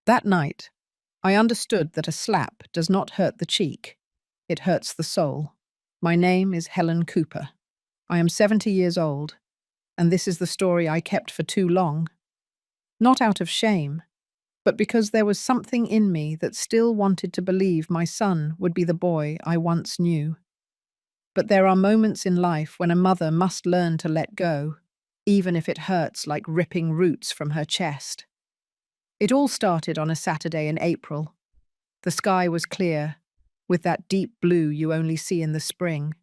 That night, I understood that a slap does not hurt the cheek, it hurts the soul. My name is Helen Cooper. I am 70 years old, and this is the story I kept for too long. Not out of shame, but because there was something in me that still wanted to believe my son would be the boy I once knew. But there are moments in life when a mother must learn to let go, even if it hurts like ripping roots from her chest. It all started on a Saturday in April. The sky was clear, with that deep blue you only see in the spring.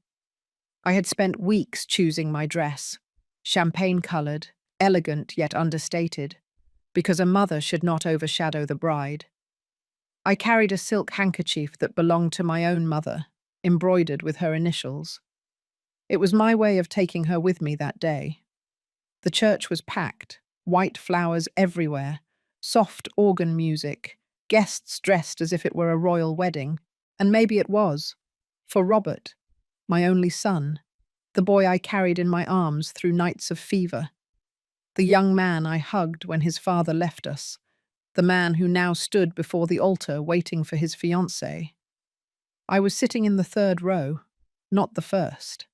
I had spent weeks choosing my dress, champagne-coloured, elegant yet understated, because a mother should not overshadow the bride. I carried a silk handkerchief that belonged to my own mother, embroidered with her initials. It was my way of taking her with me that day. The church was packed, white flowers everywhere, soft organ music, guests dressed as if it were a royal wedding, and maybe it was, for Robert, my only son, the boy I carried in my arms through nights of fever, the young man I hugged when his father left us, the man who now stood before the altar waiting for his fiancée. I was sitting in the third row, not the first.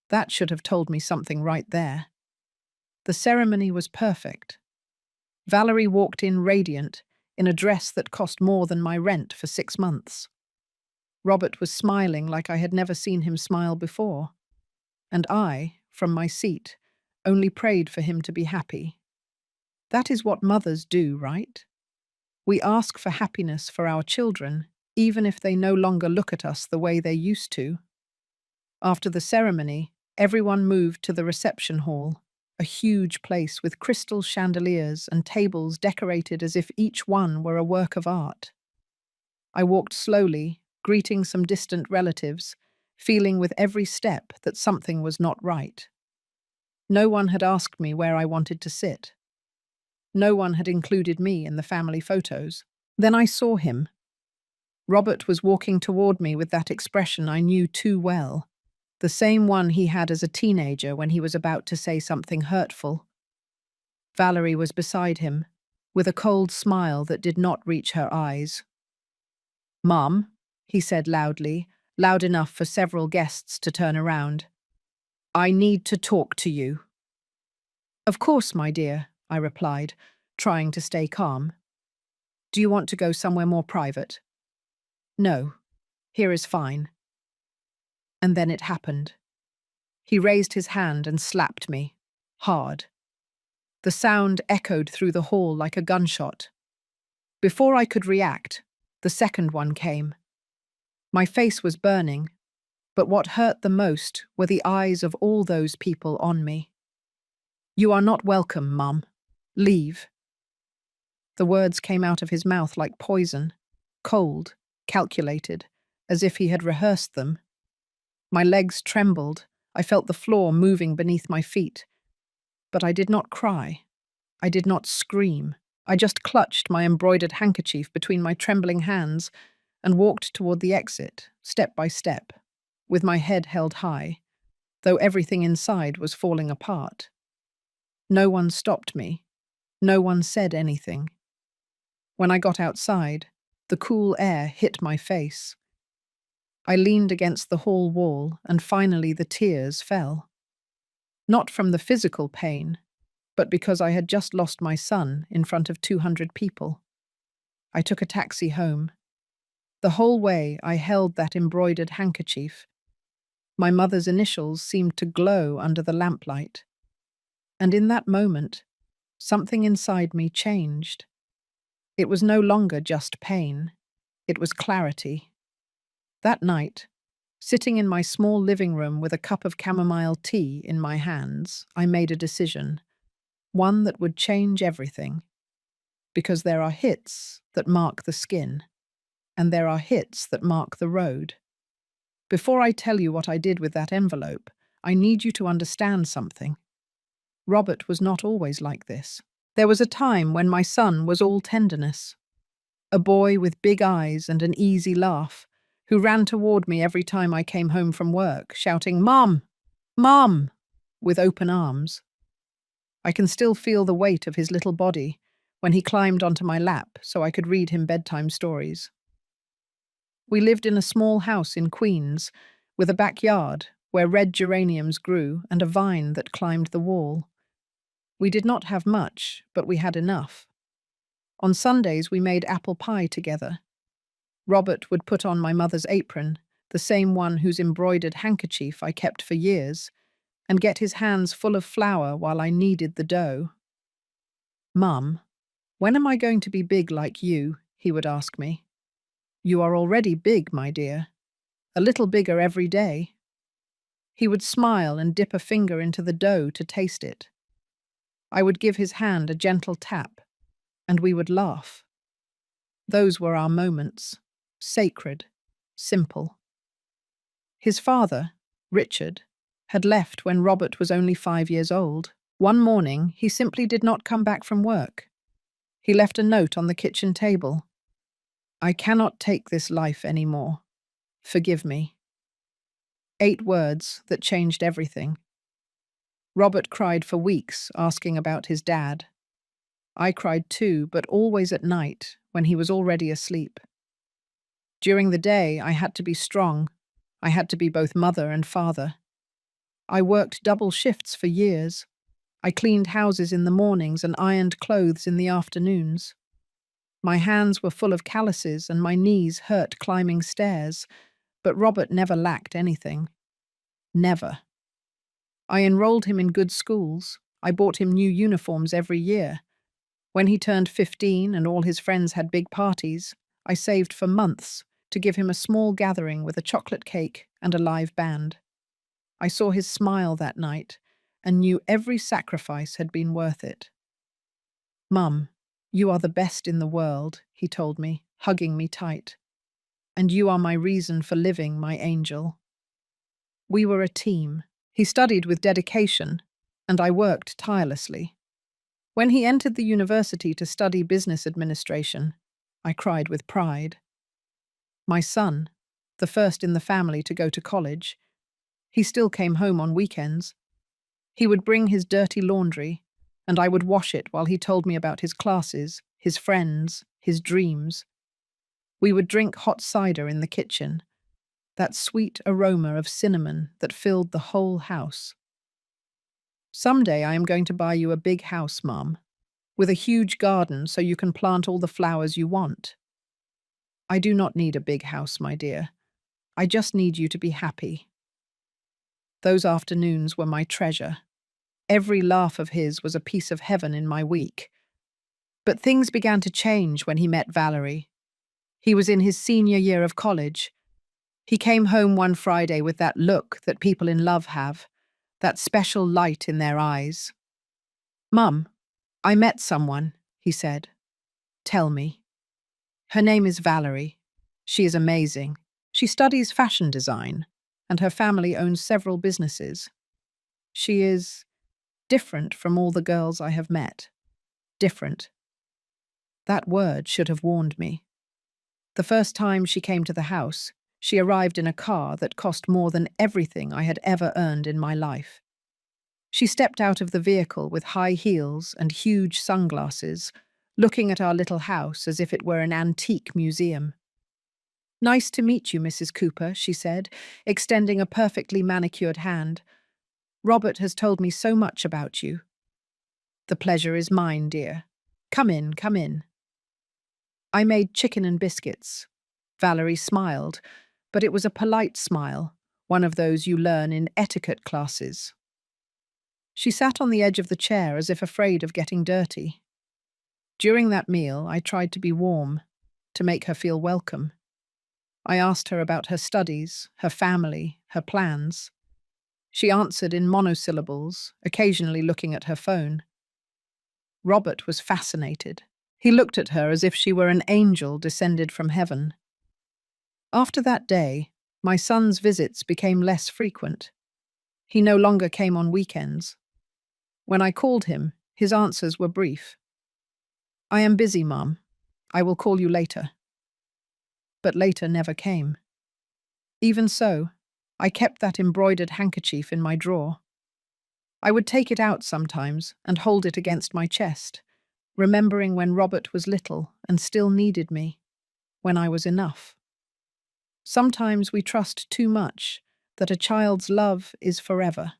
That should have told me something right there. The ceremony was perfect. Valerie walked in radiant, in a dress that cost more than my rent for 6 months. Robert was smiling like I had never seen him smile before. And I, from my seat, only prayed for him to be happy. That is what mothers do, right? We ask for happiness for our children, even if they no longer look at us the way they used to. After the ceremony, everyone moved to the reception hall, a huge place with crystal chandeliers and tables decorated as if each one were a work of art. I walked slowly, greeting some distant relatives, feeling with every step that something was not right. No one had asked me where I wanted to sit. No one had included me in the family photos. Then I saw him. Robert was walking toward me with that expression I knew too well, the same one he had as a teenager when he was about to say something hurtful. Valerie was beside him, with a cold smile that did not reach her eyes. "Mom," he said loudly, loud enough for several guests to turn around. "I need to talk to you." "Of course, my dear," I replied, trying to stay calm. "Do you want to go somewhere more private?" "No, here is fine." And then it happened. He raised his hand and slapped me, hard. The sound echoed through the hall like a gunshot. Before I could react, the second one came. My face was burning, but what hurt the most were the eyes of all those people on me. "You are not welcome, Mum. Leave." The words came out of his mouth like poison, cold, calculated, as if he had rehearsed them. My legs trembled. I felt the floor moving beneath my feet. But I did not cry. I did not scream. I just clutched my embroidered handkerchief between my trembling hands and walked toward the exit, step by step, with my head held high, though everything inside was falling apart. No one stopped me. No one said anything. When I got outside, the cool air hit my face. I leaned against the hall wall, and finally the tears fell. Not from the physical pain, but because I had just lost my son in front of 200 people. I took a taxi home. The whole way I held that embroidered handkerchief. My mother's initials seemed to glow under the lamplight. And in that moment, something inside me changed. It was no longer just pain. It was clarity. That night, sitting in my small living room with a cup of chamomile tea in my hands, I made a decision, one that would change everything. Because there are hits that mark the skin, and there are hits that mark the road. Before I tell you what I did with that envelope, I need you to understand something. Robert was not always like this. There was a time when my son was all tenderness. A boy with big eyes and an easy laugh, who ran toward me every time I came home from work, shouting, "Mom! Mom!" with open arms. I can still feel the weight of his little body, when he climbed onto my lap so I could read him bedtime stories. We lived in a small house in Queens, with a backyard where red geraniums grew and a vine that climbed the wall. We did not have much, but we had enough. On Sundays, we made apple pie together. Robert would put on my mother's apron, the same one whose embroidered handkerchief I kept for years, and get his hands full of flour while I kneaded the dough. "Mum, when am I going to be big like you?" he would ask me. "You are already big, my dear. A little bigger every day." He would smile and dip a finger into the dough to taste it. I would give his hand a gentle tap, and we would laugh. Those were our moments, sacred, simple. His father, Richard, had left when Robert was only 5 years old. One morning, he simply did not come back from work. He left a note on the kitchen table. "I cannot take this life anymore. Forgive me." 8 words that changed everything. Robert cried for weeks, asking about his dad. I cried too, but always at night, when he was already asleep. During the day, I had to be strong. I had to be both mother and father. I worked double shifts for years. I cleaned houses in the mornings and ironed clothes in the afternoons. My hands were full of calluses and my knees hurt climbing stairs, but Robert never lacked anything. Never. I enrolled him in good schools. I bought him new uniforms every year. When he turned 15 and all his friends had big parties, I saved for months to give him a small gathering with a chocolate cake and a live band. I saw his smile that night and knew every sacrifice had been worth it. "Mum, you are the best in the world," he told me, hugging me tight. "And you are my reason for living, my angel." We were a team. He studied with dedication, and I worked tirelessly. When he entered the university to study business administration, I cried with pride. My son, the first in the family to go to college, he still came home on weekends. He would bring his dirty laundry, and I would wash it while he told me about his classes, his friends, his dreams. We would drink hot cider in the kitchen, that sweet aroma of cinnamon that filled the whole house. "Someday I am going to buy you a big house, Mum, with a huge garden so you can plant all the flowers you want." "I do not need a big house, my dear. I just need you to be happy." Those afternoons were my treasure. Every laugh of his was a piece of heaven in my week. But things began to change when he met Valerie. He was in his senior year of college. He came home one Friday with that look that people in love have, that special light in their eyes. "Mum, I met someone," he said. "Tell me." "Her name is Valerie. She is amazing. She studies fashion design, and her family owns several businesses. She is different from all the girls I have met. Different." That word should have warned me. The first time she came to the house, she arrived in a car that cost more than everything I had ever earned in my life. She stepped out of the vehicle with high heels and huge sunglasses, looking at our little house as if it were an antique museum. "Nice to meet you, Mrs. Cooper," she said, extending a perfectly manicured hand. "Robert has told me so much about you." "The pleasure is mine, dear. Come in, come in." I made chicken and biscuits. Valerie smiled, but it was a polite smile, one of those you learn in etiquette classes. She sat on the edge of the chair as if afraid of getting dirty. During that meal, I tried to be warm, to make her feel welcome. I asked her about her studies, her family, her plans. She answered in monosyllables, occasionally looking at her phone. Robert was fascinated. He looked at her as if she were an angel descended from heaven. After that day, my son's visits became less frequent. He no longer came on weekends. When I called him, his answers were brief. "I am busy, Mum. I will call you later." But later never came. Even so, I kept that embroidered handkerchief in my drawer. I would take it out sometimes and hold it against my chest, remembering when Robert was little and still needed me, when I was enough. Sometimes we trust too much that a child's love is forever.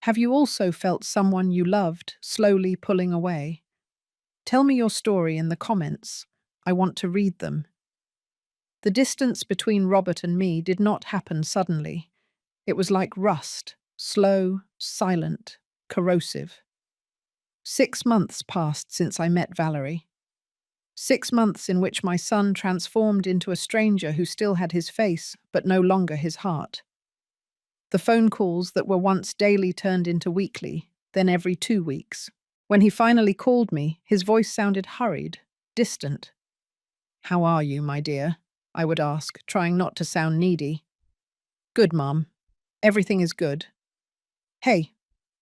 Have you also felt someone you loved slowly pulling away? Tell me your story in the comments. I want to read them. The distance between Robert and me did not happen suddenly. It was like rust, slow, silent, corrosive. 6 months passed since I met Valerie. 6 months in which my son transformed into a stranger who still had his face, but no longer his heart. The phone calls that were once daily turned into weekly, then every 2 weeks. When he finally called me, his voice sounded hurried, distant. "How are you, my dear?" I would ask, trying not to sound needy. "Good, Mom. Everything is good. Hey,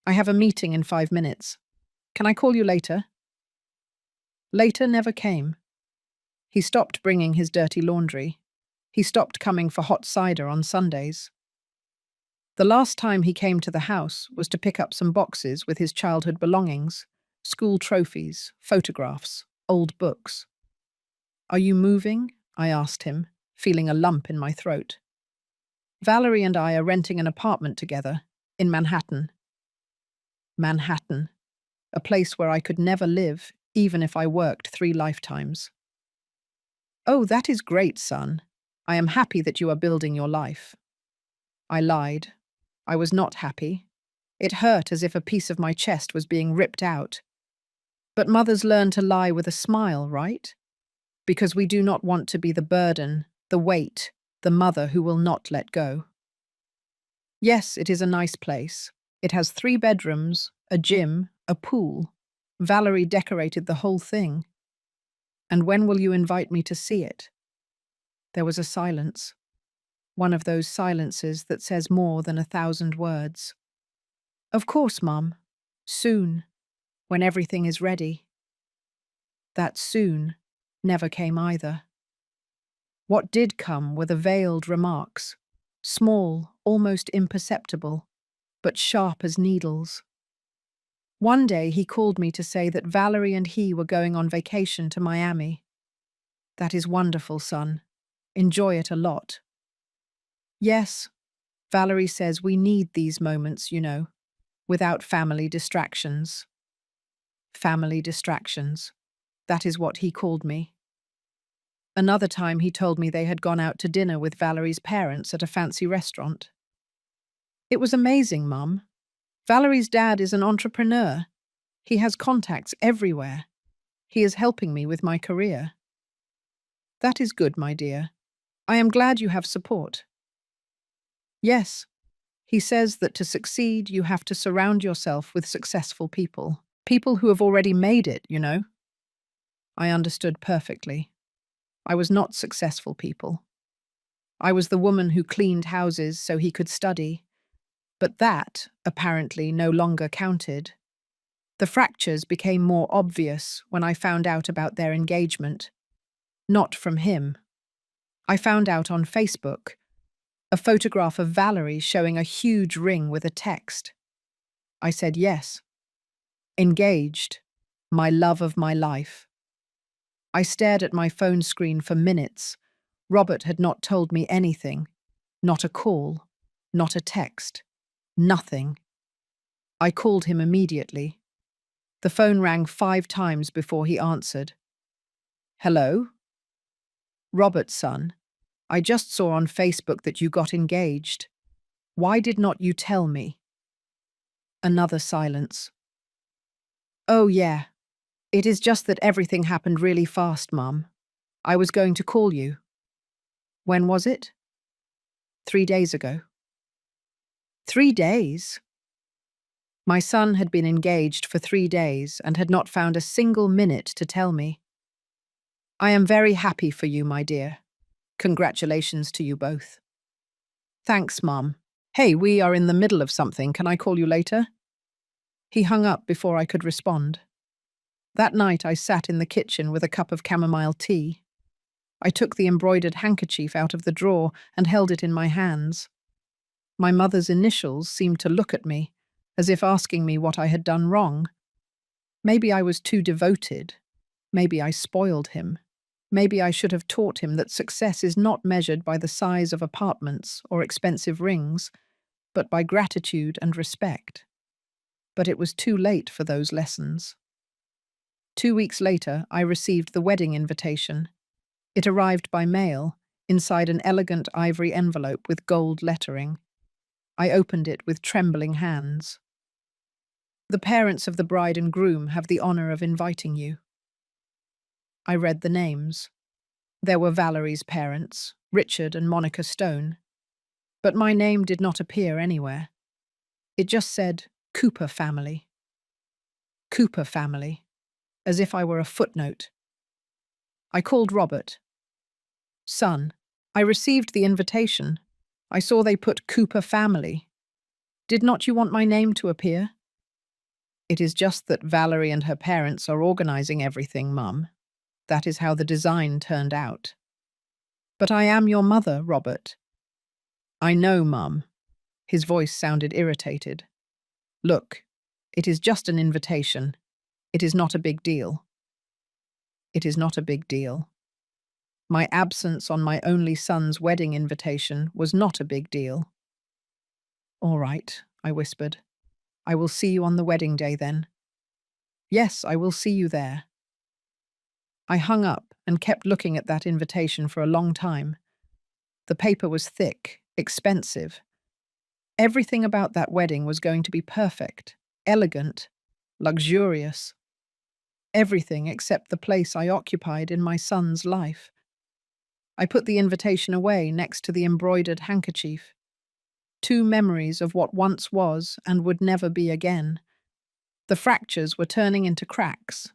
I have a meeting in 5 minutes. Can I call you later?" Later never came. He stopped bringing his dirty laundry. He stopped coming for hot cider on Sundays. The last time he came to the house was to pick up some boxes with his childhood belongings, school trophies, photographs, old books. "Are you moving?" I asked him, feeling a lump in my throat. "Valerie and I are renting an apartment together in Manhattan." Manhattan, a place where I could never live, even if I worked 3 lifetimes. "Oh, that is great, son. I am happy that you are building your life." I lied. I was not happy. It hurt as if a piece of my chest was being ripped out. But mothers learn to lie with a smile, right? Because we do not want to be the burden, the weight, the mother who will not let go. Yes, it is a nice place. It has 3 bedrooms, a gym, a pool. Valerie decorated the whole thing. "And when will you invite me to see it?" There was a silence. One of those silences that says more than 1,000 words. "Of course, Mum. Soon. When everything is ready." That soon never came either. What did come were the veiled remarks, small, almost imperceptible, but sharp as needles. One day he called me to say that Valerie and he were going on vacation to Miami. "That is wonderful, son. Enjoy it a lot." Yes, Valerie says we need these moments, without family distractions. Family distractions. That is what he called me. Another time he told me they had gone out to dinner with Valerie's parents at a fancy restaurant. "It was amazing, Mum. Valerie's dad is an entrepreneur. He has contacts everywhere. He is helping me with my career." That is good, my dear. I am glad you have support. Yes, he says that to succeed, you have to surround yourself with successful people. People who have already made it. I understood perfectly. I was not successful people. I was the woman who cleaned houses so he could study. But that, apparently, no longer counted. The fractures became more obvious when I found out about their engagement. Not from him. I found out on Facebook. A photograph of Valerie showing a huge ring with a text. I said yes. Engaged. My love of my life. I stared at my phone screen for minutes. Robert had not told me anything. Not a call. Not a text. Nothing. I called him immediately. The phone rang 5 times before he answered. "Hello?" "Robert, son, I just saw on Facebook that you got engaged. Why did not you tell me?" Another silence. "Oh, yeah. It is just that everything happened really fast, Mum. I was going to call you." "When was it?" 3 days ago." 3 days? My son had been engaged for 3 days and had not found a single minute to tell me. "I am very happy for you, my dear. Congratulations to you both." "Thanks, Mom. Hey, we are in the middle of something. Can I call you later?" He hung up before I could respond. That night I sat in the kitchen with a cup of chamomile tea. I took the embroidered handkerchief out of the drawer and held it in my hands. My mother's initials seemed to look at me, as if asking me what I had done wrong. Maybe I was too devoted. Maybe I spoiled him. Maybe I should have taught him that success is not measured by the size of apartments or expensive rings, but by gratitude and respect. But it was too late for those lessons. 2 weeks later, I received the wedding invitation. It arrived by mail, inside an elegant ivory envelope with gold lettering. I opened it with trembling hands. The parents of the bride and groom have the honor of inviting you. I read the names. There were Valerie's parents, Richard and Monica Stone. But my name did not appear anywhere. It just said, Cooper family. Cooper family, as if I were a footnote. I called Robert. Son, I received the invitation. I saw they put Cooper family. Did not you want my name to appear? It is just that Valerie and her parents are organizing everything, Mum. That is how the design turned out. But I am your mother, Robert. I know, Mum. His voice sounded irritated. Look, it is just an invitation. It is not a big deal. It is not a big deal. My absence on my only son's wedding invitation was not a big deal. All right, I whispered. I will see you on the wedding day then. Yes, I will see you there. I hung up and kept looking at that invitation for a long time. The paper was thick, expensive. Everything about that wedding was going to be perfect, elegant, luxurious. Everything except the place I occupied in my son's life. I put the invitation away next to the embroidered handkerchief. Two memories of what once was and would never be again. The fractures were turning into cracks.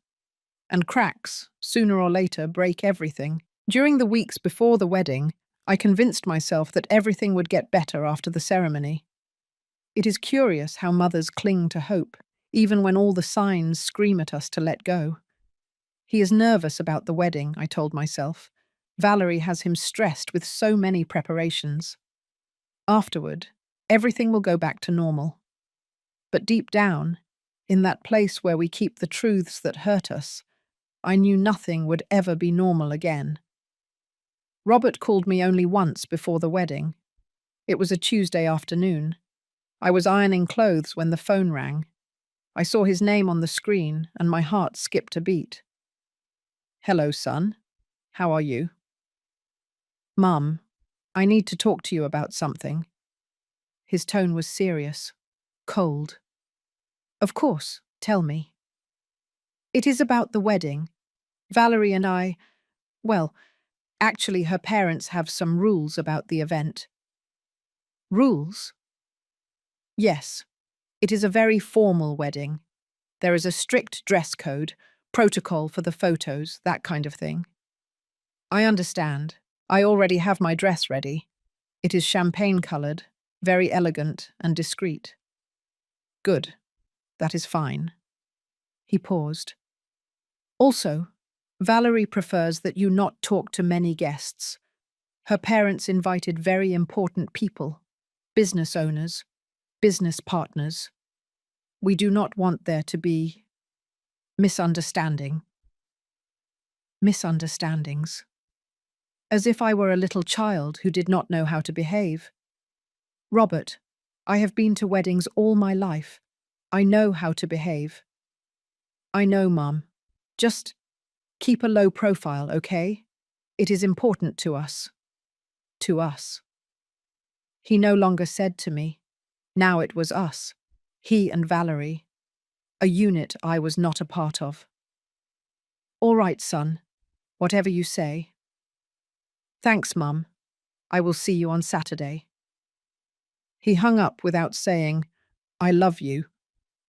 And cracks, sooner or later, break everything. During the weeks before the wedding, I convinced myself that everything would get better after the ceremony. It is curious how mothers cling to hope, even when all the signs scream at us to let go. He is nervous about the wedding, I told myself. Valerie has him stressed with so many preparations. Afterward, everything will go back to normal. But deep down, in that place where we keep the truths that hurt us, I knew nothing would ever be normal again. Robert called me only once before the wedding. It was a Tuesday afternoon. I was ironing clothes when the phone rang. I saw his name on the screen and my heart skipped a beat. Hello, son. How are you? Mum, I need to talk to you about something. His tone was serious, cold. Of course, tell me. It is about the wedding. Valerie and I, well, actually her parents have some rules about the event. Rules? Yes. It is a very formal wedding. There is a strict dress code, protocol for the photos, that kind of thing. I understand. I already have my dress ready. It is champagne-coloured, very elegant and discreet. Good. That is fine. He paused. Also, Valerie prefers that you not talk to many guests. Her parents invited very important people, business owners, business partners. We do not want there to be misunderstanding. Misunderstandings. As if I were a little child who did not know how to behave. Robert, I have been to weddings all my life. I know how to behave. I know, Mum. Just keep a low profile, okay? It is important to us. To us. He no longer said to me. Now it was us. He and Valerie. A unit I was not a part of. All right, son. Whatever you say. Thanks, Mum. I will see you on Saturday. He hung up without saying, I love you,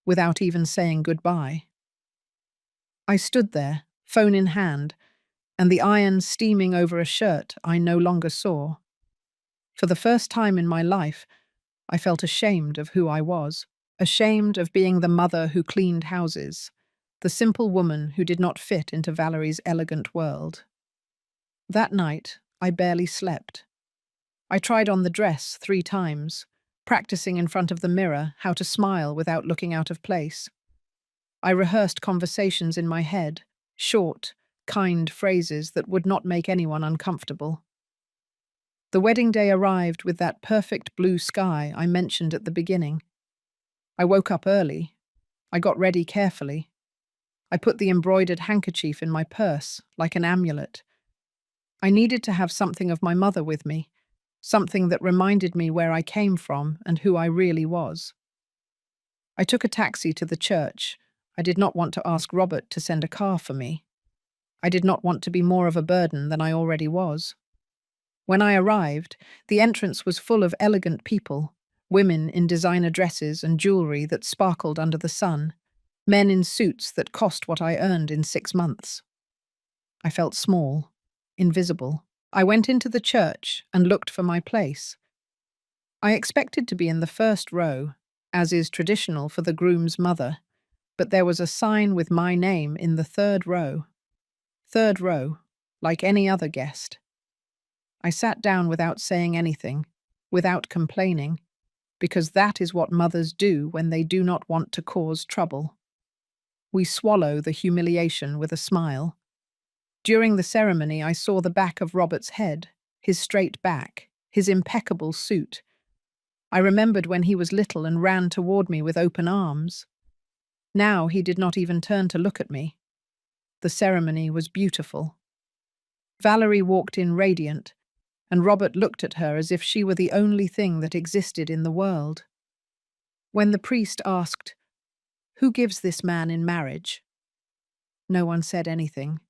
without even saying goodbye. I stood there, phone in hand, and the iron steaming over a shirt I no longer saw. For the first time in my life, I felt ashamed of who I was, ashamed of being the mother who cleaned houses, the simple woman who did not fit into Valerie's elegant world. That night, I barely slept. I tried on the dress 3 times, practicing in front of the mirror how to smile without looking out of place. I rehearsed conversations in my head, short, kind phrases that would not make anyone uncomfortable. The wedding day arrived with that perfect blue sky I mentioned at the beginning. I woke up early. I got ready carefully. I put the embroidered handkerchief in my purse, like an amulet. I needed to have something of my mother with me, something that reminded me where I came from and who I really was. I took a taxi to the church. I did not want to ask Robert to send a car for me. I did not want to be more of a burden than I already was. When I arrived, the entrance was full of elegant people, women in designer dresses and jewelry that sparkled under the sun, men in suits that cost what I earned in 6 months. I felt small, invisible. I went into the church and looked for my place. I expected to be in the first row, as is traditional for the groom's mother, but there was a sign with my name in the third row. Third row, like any other guest. I sat down without saying anything, without complaining, because that is what mothers do when they do not want to cause trouble. We swallow the humiliation with a smile. During the ceremony, I saw the back of Robert's head, his straight back, his impeccable suit. I remembered when he was little and ran toward me with open arms. Now he did not even turn to look at me. The ceremony was beautiful. Valerie walked in radiant, and Robert looked at her as if she were the only thing that existed in the world. When the priest asked, "Who gives this man in marriage?" no one said anything.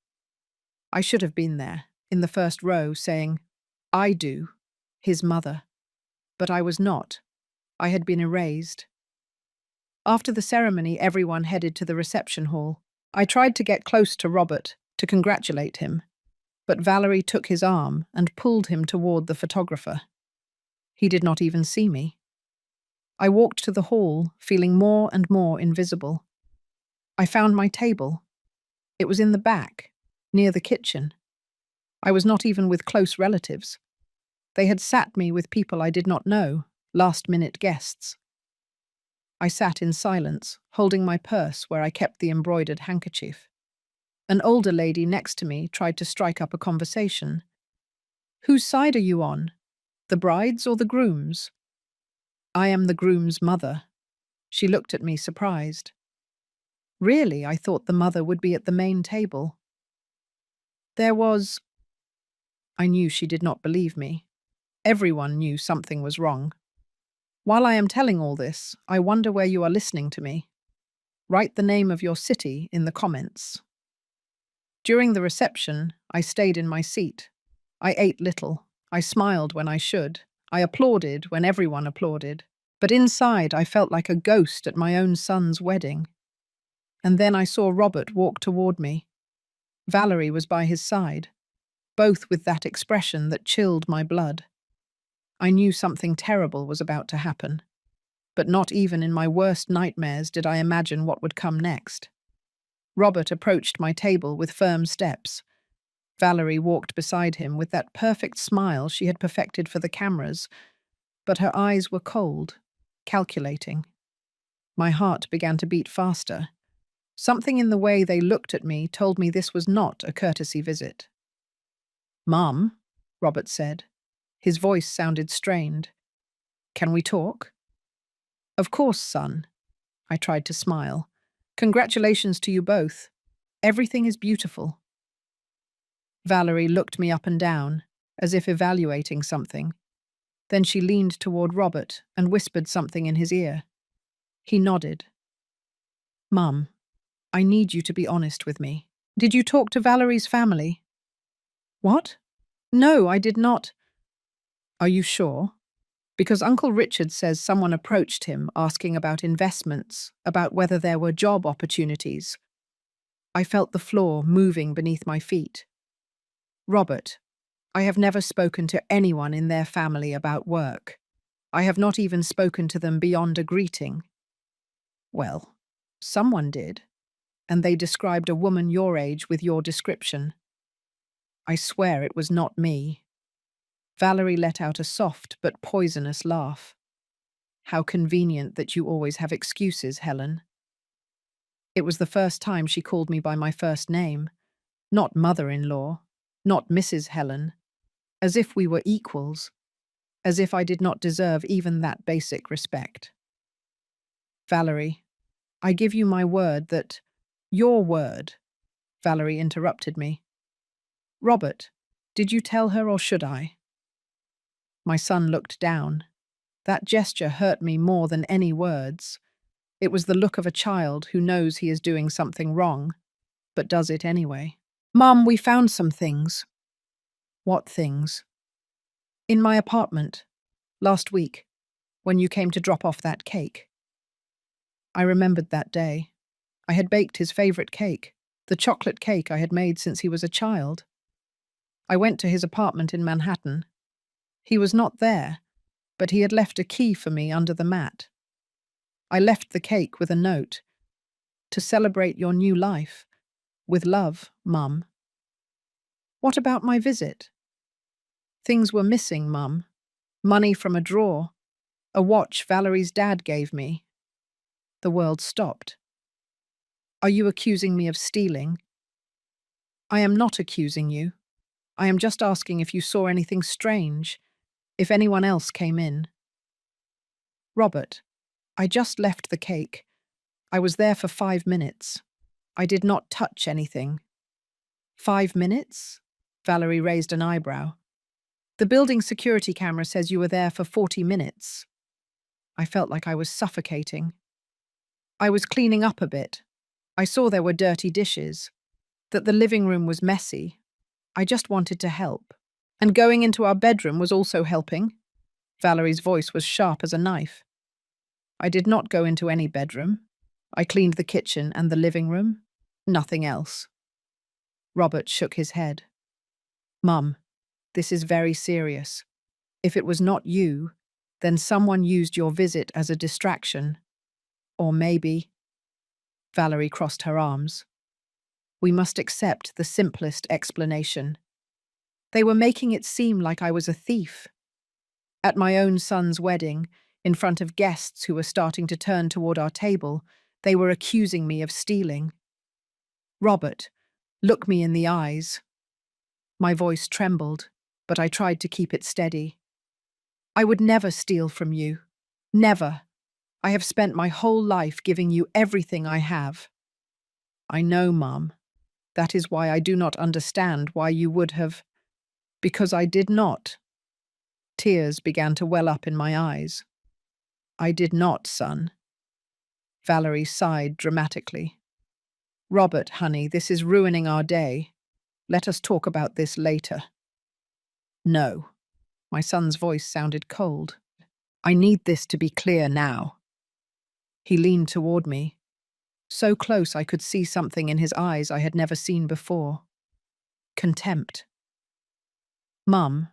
I should have been there, in the first row, saying, "I do, his mother." But I was not. I had been erased. After the ceremony, everyone headed to the reception hall. I tried to get close to Robert, to congratulate him, but Valerie took his arm and pulled him toward the photographer. He did not even see me. I walked to the hall, feeling more and more invisible. I found my table. It was in the back, near the kitchen. I was not even with close relatives. They had sat me with people I did not know, last-minute guests. I sat in silence, holding my purse where I kept the embroidered handkerchief. An older lady next to me tried to strike up a conversation. "Whose side are you on? The bride's or the groom's?" "I am the groom's mother." She looked at me surprised. Really, I thought the mother would be at the main table. There was... I knew she did not believe me. Everyone knew something was wrong. While I am telling all this, I wonder where you are listening to me. Write the name of your city in the comments. During the reception, I stayed in my seat. I ate little. I smiled when I should. I applauded when everyone applauded. But inside, I felt like a ghost at my own son's wedding. And then I saw Robert walk toward me. Valerie was by his side, both with that expression that chilled my blood. I knew something terrible was about to happen, but not even in my worst nightmares did I imagine what would come next. Robert approached my table with firm steps. Valerie walked beside him with that perfect smile she had perfected for the cameras, but her eyes were cold, calculating. My heart began to beat faster. Something in the way they looked at me told me this was not a courtesy visit. "Mum," Robert said. His voice sounded strained. "Can we talk?" "Of course, son." I tried to smile. "Congratulations to you both. Everything is beautiful." Valerie looked me up and down, as if evaluating something. Then she leaned toward Robert and whispered something in his ear. He nodded. "Mum, I need you to be honest with me. Did you talk to Valerie's family?" "What? No, I did not." "Are you sure? Because Uncle Richard says someone approached him asking about investments, about whether there were job opportunities." I felt the floor moving beneath my feet. "Robert, I have never spoken to anyone in their family about work. I have not even spoken to them beyond a greeting." "Well, someone did, and they described a woman your age with your description." "I swear it was not me." Valerie let out a soft but poisonous laugh. "How convenient that you always have excuses, Helen." It was the first time she called me by my first name, not mother-in-law, not Mrs. Helen, as if we were equals, as if I did not deserve even that basic respect. Valerie, I give you my word that— Your word, Valerie interrupted me. Robert, did you tell her or should I? My son looked down. That gesture hurt me more than any words. It was the look of a child who knows he is doing something wrong, but does it anyway. Mum, we found some things. What things? In my apartment, last week, when you came to drop off that cake. I remembered that day. I had baked his favorite cake, the chocolate cake I had made since he was a child. I went to his apartment in Manhattan. He was not there, but he had left a key for me under the mat. I left the cake with a note. To celebrate your new life. With love, Mum. What about my visit? Things were missing, Mum. Money from a drawer. A watch Valerie's dad gave me. The world stopped. Are you accusing me of stealing? I am not accusing you. I am just asking if you saw anything strange, if anyone else came in. Robert, I just left the cake. I was there for 5 minutes. I did not touch anything. 5 minutes? Valerie raised an eyebrow. The building security camera says you were there for 40 minutes. I felt like I was suffocating. I was cleaning up a bit. I saw there were dirty dishes, that the living room was messy. I just wanted to help. And going into our bedroom was also helping. Valerie's voice was sharp as a knife. I did not go into any bedroom. I cleaned the kitchen and the living room. Nothing else. Robert shook his head. Mum, this is very serious. If it was not you, then someone used your visit as a distraction. Or maybe— Valerie crossed her arms. We must accept the simplest explanation. They were making it seem like I was a thief. At my own son's wedding, in front of guests who were starting to turn toward our table, they were accusing me of stealing. Robert, look me in the eyes. My voice trembled, but I tried to keep it steady. I would never steal from you. Never. I have spent my whole life giving you everything I have. I know, Mum. That is why I do not understand why you would have— Because I did not. Tears began to well up in my eyes. I did not, son. Valerie sighed dramatically. Robert, honey, this is ruining our day. Let us talk about this later. No. My son's voice sounded cold. I need this to be clear now. He leaned toward me. So close I could see something in his eyes I had never seen before. Contempt. Mum,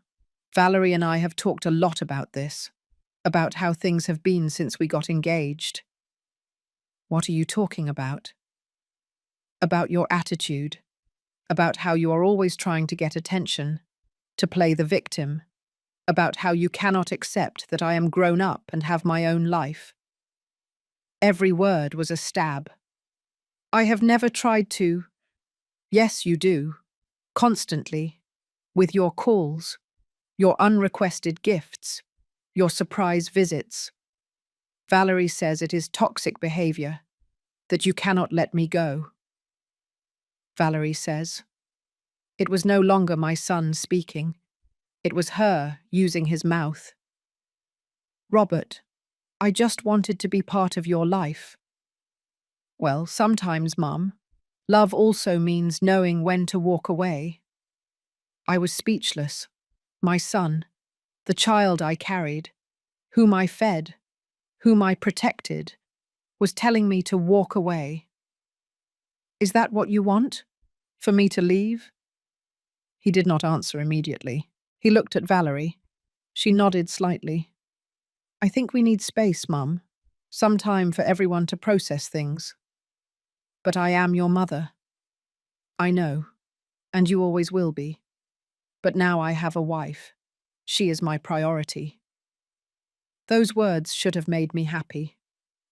Valerie and I have talked a lot about this, about how things have been since we got engaged. What are you talking about? About your attitude, about how you are always trying to get attention, to play the victim, about how you cannot accept that I am grown up and have my own life. Every word was a stab. I have never tried to— Yes, you do. Constantly. With your calls, your unrequested gifts, your surprise visits. Valerie says it is toxic behavior, that you cannot let me go. Valerie says. It was no longer my son speaking. It was her using his mouth. Robert, I just wanted to be part of your life. Well, sometimes, Mum, love also means knowing when to walk away. I was speechless. My son, the child I carried, whom I fed, whom I protected, was telling me to walk away. Is that what you want? For me to leave? He did not answer immediately. He looked at Valerie. She nodded slightly. I think we need space, Mum. Some time for everyone to process things. But I am your mother. I know, and you always will be. But now I have a wife. She is my priority. Those words should have made me happy.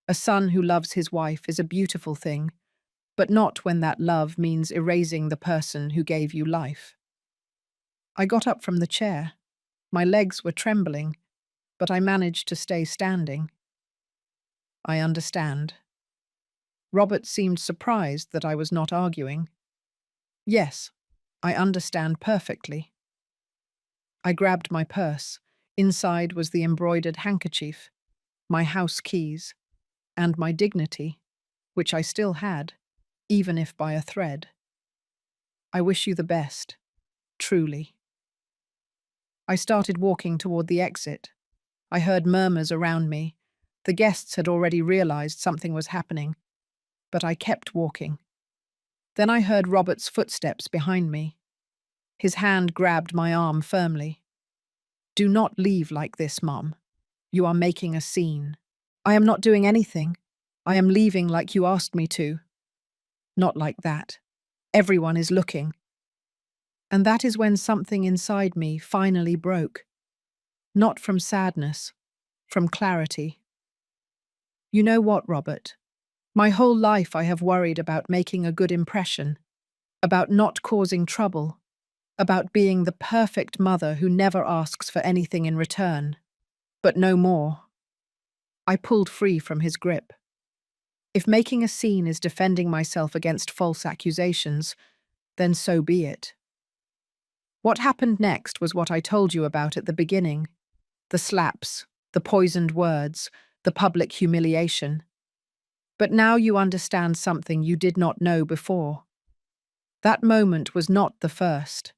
A son who loves his wife is a beautiful thing, but not when that love means erasing the person who gave you life. I got up from the chair. My legs were trembling, but I managed to stay standing. I understand. Robert seemed surprised that I was not arguing. Yes, I understand perfectly. I grabbed my purse. Inside was the embroidered handkerchief, my house keys, and my dignity, which I still had, even if by a thread. I wish you the best, truly. I started walking toward the exit. I heard murmurs around me. The guests had already realized something was happening, but I kept walking. Then I heard Robert's footsteps behind me. His hand grabbed my arm firmly. Do not leave like this, Mom. You are making a scene. I am not doing anything. I am leaving like you asked me to. Not like that. Everyone is looking. And that is when something inside me finally broke. Not from sadness, from clarity. You know what, Robert? My whole life I have worried about making a good impression, about not causing trouble, about being the perfect mother who never asks for anything in return. But no more. I pulled free from his grip. If making a scene is defending myself against false accusations, then so be it. What happened next was what I told you about at the beginning. The slaps, the poisoned words, the public humiliation. But now you understand something you did not know before. That moment was not the first.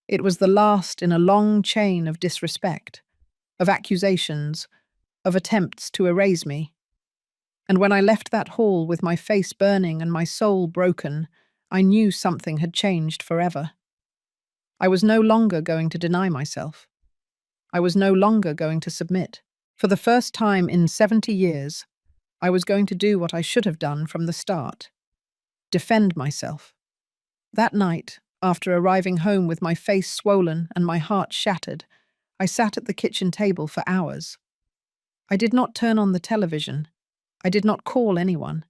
It was the last in a long chain of disrespect, of accusations, of attempts to erase me. And when I left that hall with my face burning and my soul broken, I knew something had changed forever. I was no longer going to deny myself. I was no longer going to submit. For the first time in 70 years, I was going to do what I should have done from the start. Defend myself. That night, after arriving home with my face swollen and my heart shattered, I sat at the kitchen table for hours. I did not turn on the television. I did not call anyone.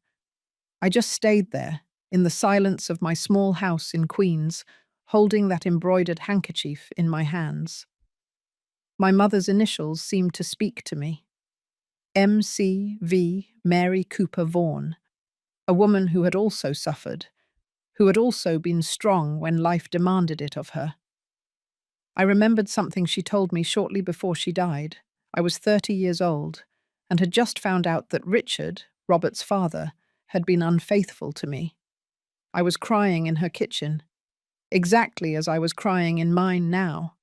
I just stayed there, in the silence of my small house in Queens, holding that embroidered handkerchief in my hands. My mother's initials seemed to speak to me. M.C.V. Mary Cooper Vaughan, a woman who had also suffered, who had also been strong when life demanded it of her. I remembered something she told me shortly before she died. I was 30 years old and had just found out that Richard, Robert's father, had been unfaithful to me. I was crying in her kitchen, exactly as I was crying in mine now.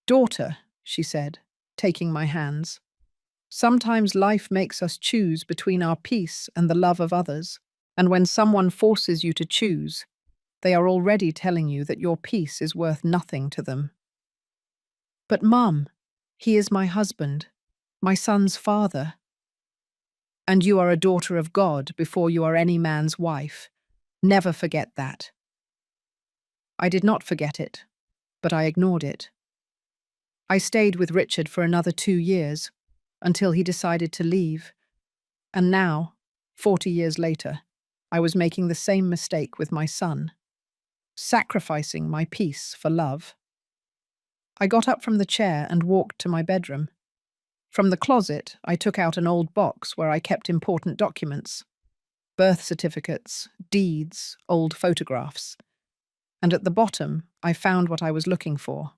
Daughter, she said, taking my hands, sometimes life makes us choose between our peace and the love of others, and when someone forces you to choose, they are already telling you that your peace is worth nothing to them. But Mum, he is my husband, my son's father. And you are a daughter of God before you are any man's wife. Never forget that. I did not forget it, but I ignored it. I stayed with Richard for another 2 years, until he decided to leave. And now, 40 years later, I was making the same mistake with my son, sacrificing my peace for love. I got up from the chair and walked to my bedroom. From the closet, I took out an old box where I kept important documents, birth certificates, deeds, old photographs. And at the bottom, I found what I was looking for.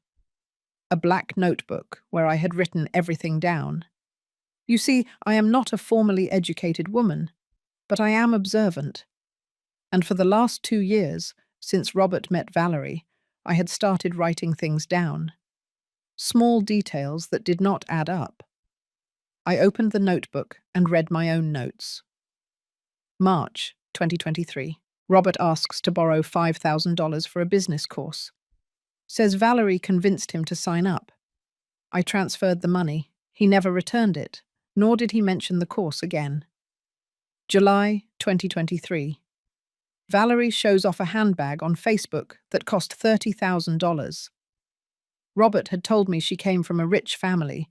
A black notebook where I had written everything down. You see, I am not a formally educated woman, but I am observant. And for the last 2 years, since Robert met Valerie, I had started writing things down. Small details that did not add up. I opened the notebook and read my own notes. March 2023. Robert asks to borrow $5,000 for a business course. Says Valerie convinced him to sign up. I transferred the money. He never returned it, nor did he mention the course again. July 2023. Valerie shows off a handbag on Facebook that cost $30,000. Robert had told me she came from a rich family,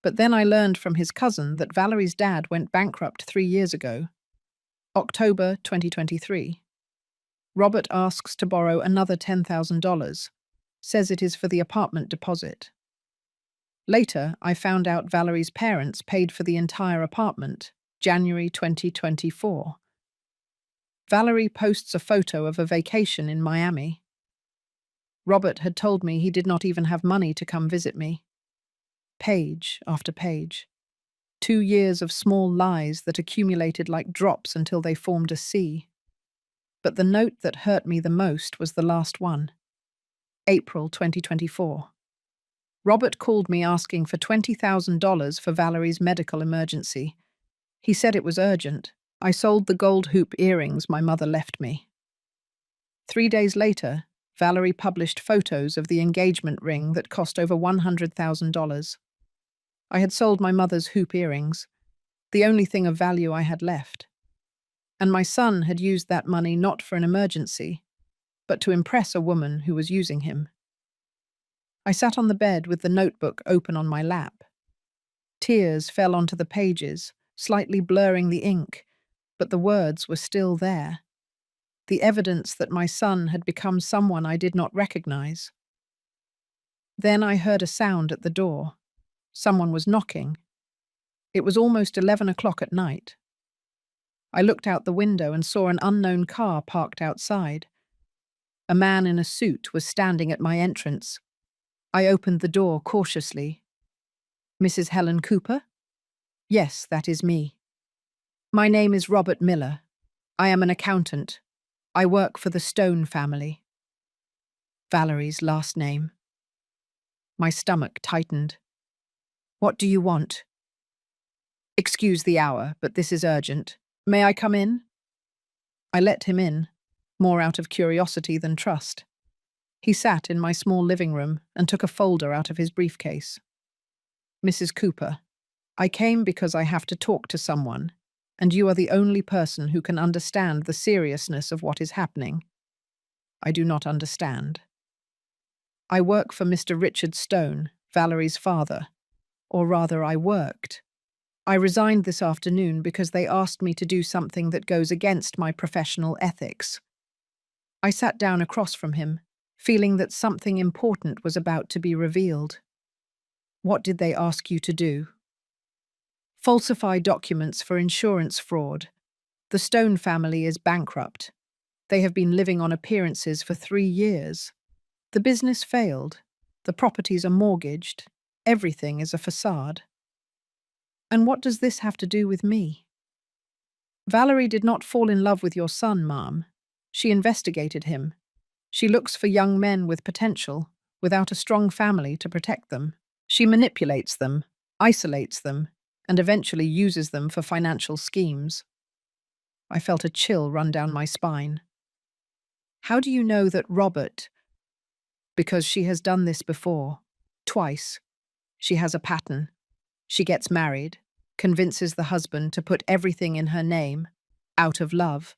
but then I learned from his cousin that Valerie's dad went bankrupt 3 years ago. October 2023. Robert asks to borrow another $10,000, says it is for the apartment deposit. Later, I found out Valerie's parents paid for the entire apartment, January 2024. Valerie posts a photo of a vacation in Miami. Robert had told me he did not even have money to come visit me. Page after page. 2 years of small lies that accumulated like drops until they formed a sea. But the note that hurt me the most was the last one. April 2024. Robert called me asking for $20,000 for Valerie's medical emergency. He said it was urgent. I sold the gold hoop earrings my mother left me. 3 days later, Valerie published photos of the engagement ring that cost over $100,000. I had sold my mother's hoop earrings, the only thing of value I had left. And my son had used that money not for an emergency, but to impress a woman who was using him. I sat on the bed with the notebook open on my lap. Tears fell onto the pages, slightly blurring the ink, but the words were still there. The evidence that my son had become someone I did not recognize. Then I heard a sound at the door. Someone was knocking. It was almost 11 o'clock at night. I looked out the window and saw an unknown car parked outside. A man in a suit was standing at my entrance. I opened the door cautiously. "Mrs. Helen Cooper?" "Yes, that is me." "My name is Robert Miller. I am an accountant. I work for the Stone family." Valerie's last name. My stomach tightened. "What do you want?" "Excuse the hour, but this is urgent. May I come in?" I let him in, more out of curiosity than trust. He sat in my small living room and took a folder out of his briefcase. "Mrs. Cooper, I came because I have to talk to someone, and you are the only person who can understand the seriousness of what is happening." "I do not understand." "I work for Mr. Richard Stone, Valerie's father. Or rather, I worked. I resigned this afternoon because they asked me to do something that goes against my professional ethics." I sat down across from him, feeling that something important was about to be revealed. "What did they ask you to do?" "Falsify documents for insurance fraud. The Stone family is bankrupt. They have been living on appearances for 3 years. The business failed. The properties are mortgaged. Everything is a facade." "And what does this have to do with me?" "Valerie did not fall in love with your son, Ma'am. She investigated him. She looks for young men with potential, without a strong family to protect them. She manipulates them, isolates them, and eventually uses them for financial schemes." I felt a chill run down my spine. "How do you know that Robert—" "Because she has done this before. Twice. She has a pattern. She gets married, convinces the husband to put everything in her name, out of love,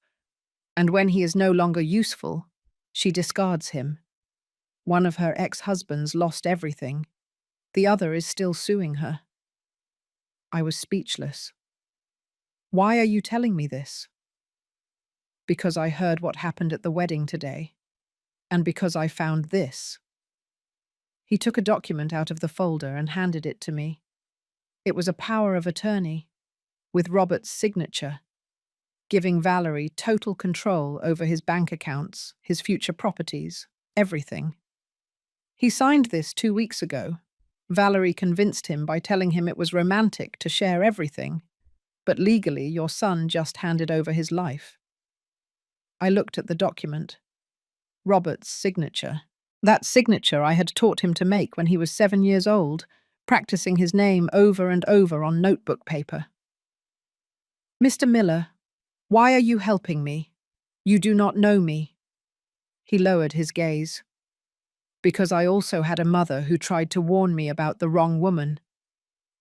and when he is no longer useful, she discards him. One of her ex-husbands lost everything. The other is still suing her." I was speechless. "Why are you telling me this?" "Because I heard what happened at the wedding today, and because I found this." He took a document out of the folder and handed it to me. It was a power of attorney, with Robert's signature, giving Valerie total control over his bank accounts, his future properties, everything. He signed this 2 weeks ago. Valerie convinced him by telling him it was romantic to share everything, but legally your son just handed over his life. I looked at the document. Robert's signature. That signature I had taught him to make when he was 7 years old, practicing his name over and over on notebook paper. "Mr. Miller, why are you helping me? You do not know me." He lowered his gaze. "Because I also had a mother who tried to warn me about the wrong woman.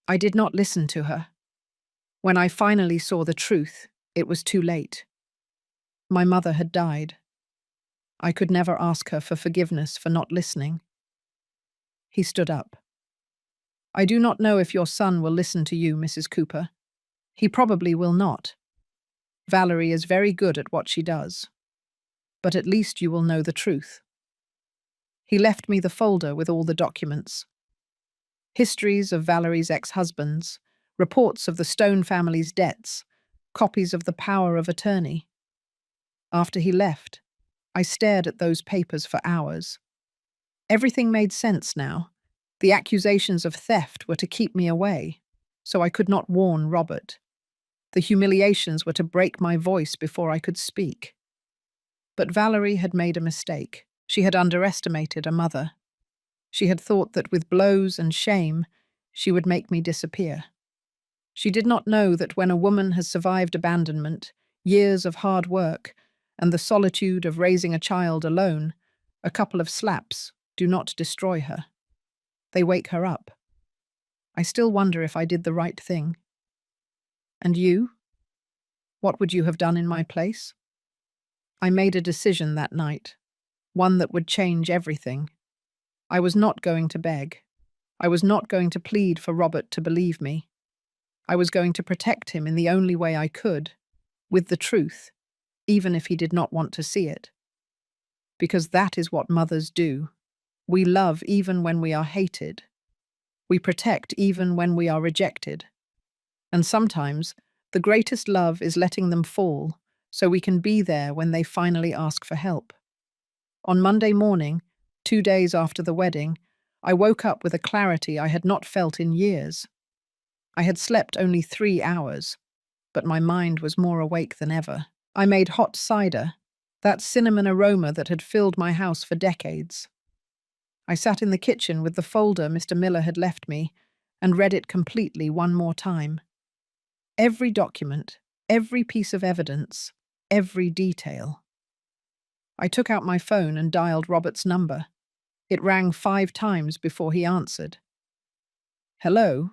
I did not listen to her. When I finally saw the truth, it was too late. My mother had died. I could never ask her for forgiveness for not listening." He stood up. "I do not know if your son will listen to you, Mrs. Cooper. He probably will not. Valerie is very good at what she does. But at least you will know the truth. He left me the folder with all the documents. Histories of Valerie's ex-husbands, reports of the Stone family's debts, copies of the power of attorney. After he left, I stared at those papers for hours. Everything made sense now. The accusations of theft were to keep me away, so I could not warn Robert. The humiliations were to break my voice before I could speak. But Valerie had made a mistake. She had underestimated a mother. She had thought that with blows and shame, she would make me disappear. She did not know that when a woman has survived abandonment, years of hard work, and the solitude of raising a child alone, a couple of slaps do not destroy her. They wake her up. I still wonder if I did the right thing. And you? What would you have done in my place? I made a decision that night, one that would change everything. I was not going to beg. I was not going to plead for Robert to believe me. I was going to protect him in the only way I could, with the truth, even if he did not want to see it. Because that is what mothers do. We love even when we are hated. We protect even when we are rejected. And sometimes, the greatest love is letting them fall so we can be there when they finally ask for help. On Monday morning, 2 days after the wedding, I woke up with a clarity I had not felt in years. I had slept only 3 hours, but my mind was more awake than ever. I made hot cider, that cinnamon aroma that had filled my house for decades. I sat in the kitchen with the folder Mr. Miller had left me and read it completely one more time. Every document, every piece of evidence, every detail. I took out my phone and dialed Robert's number. It rang 5 times before he answered. Hello?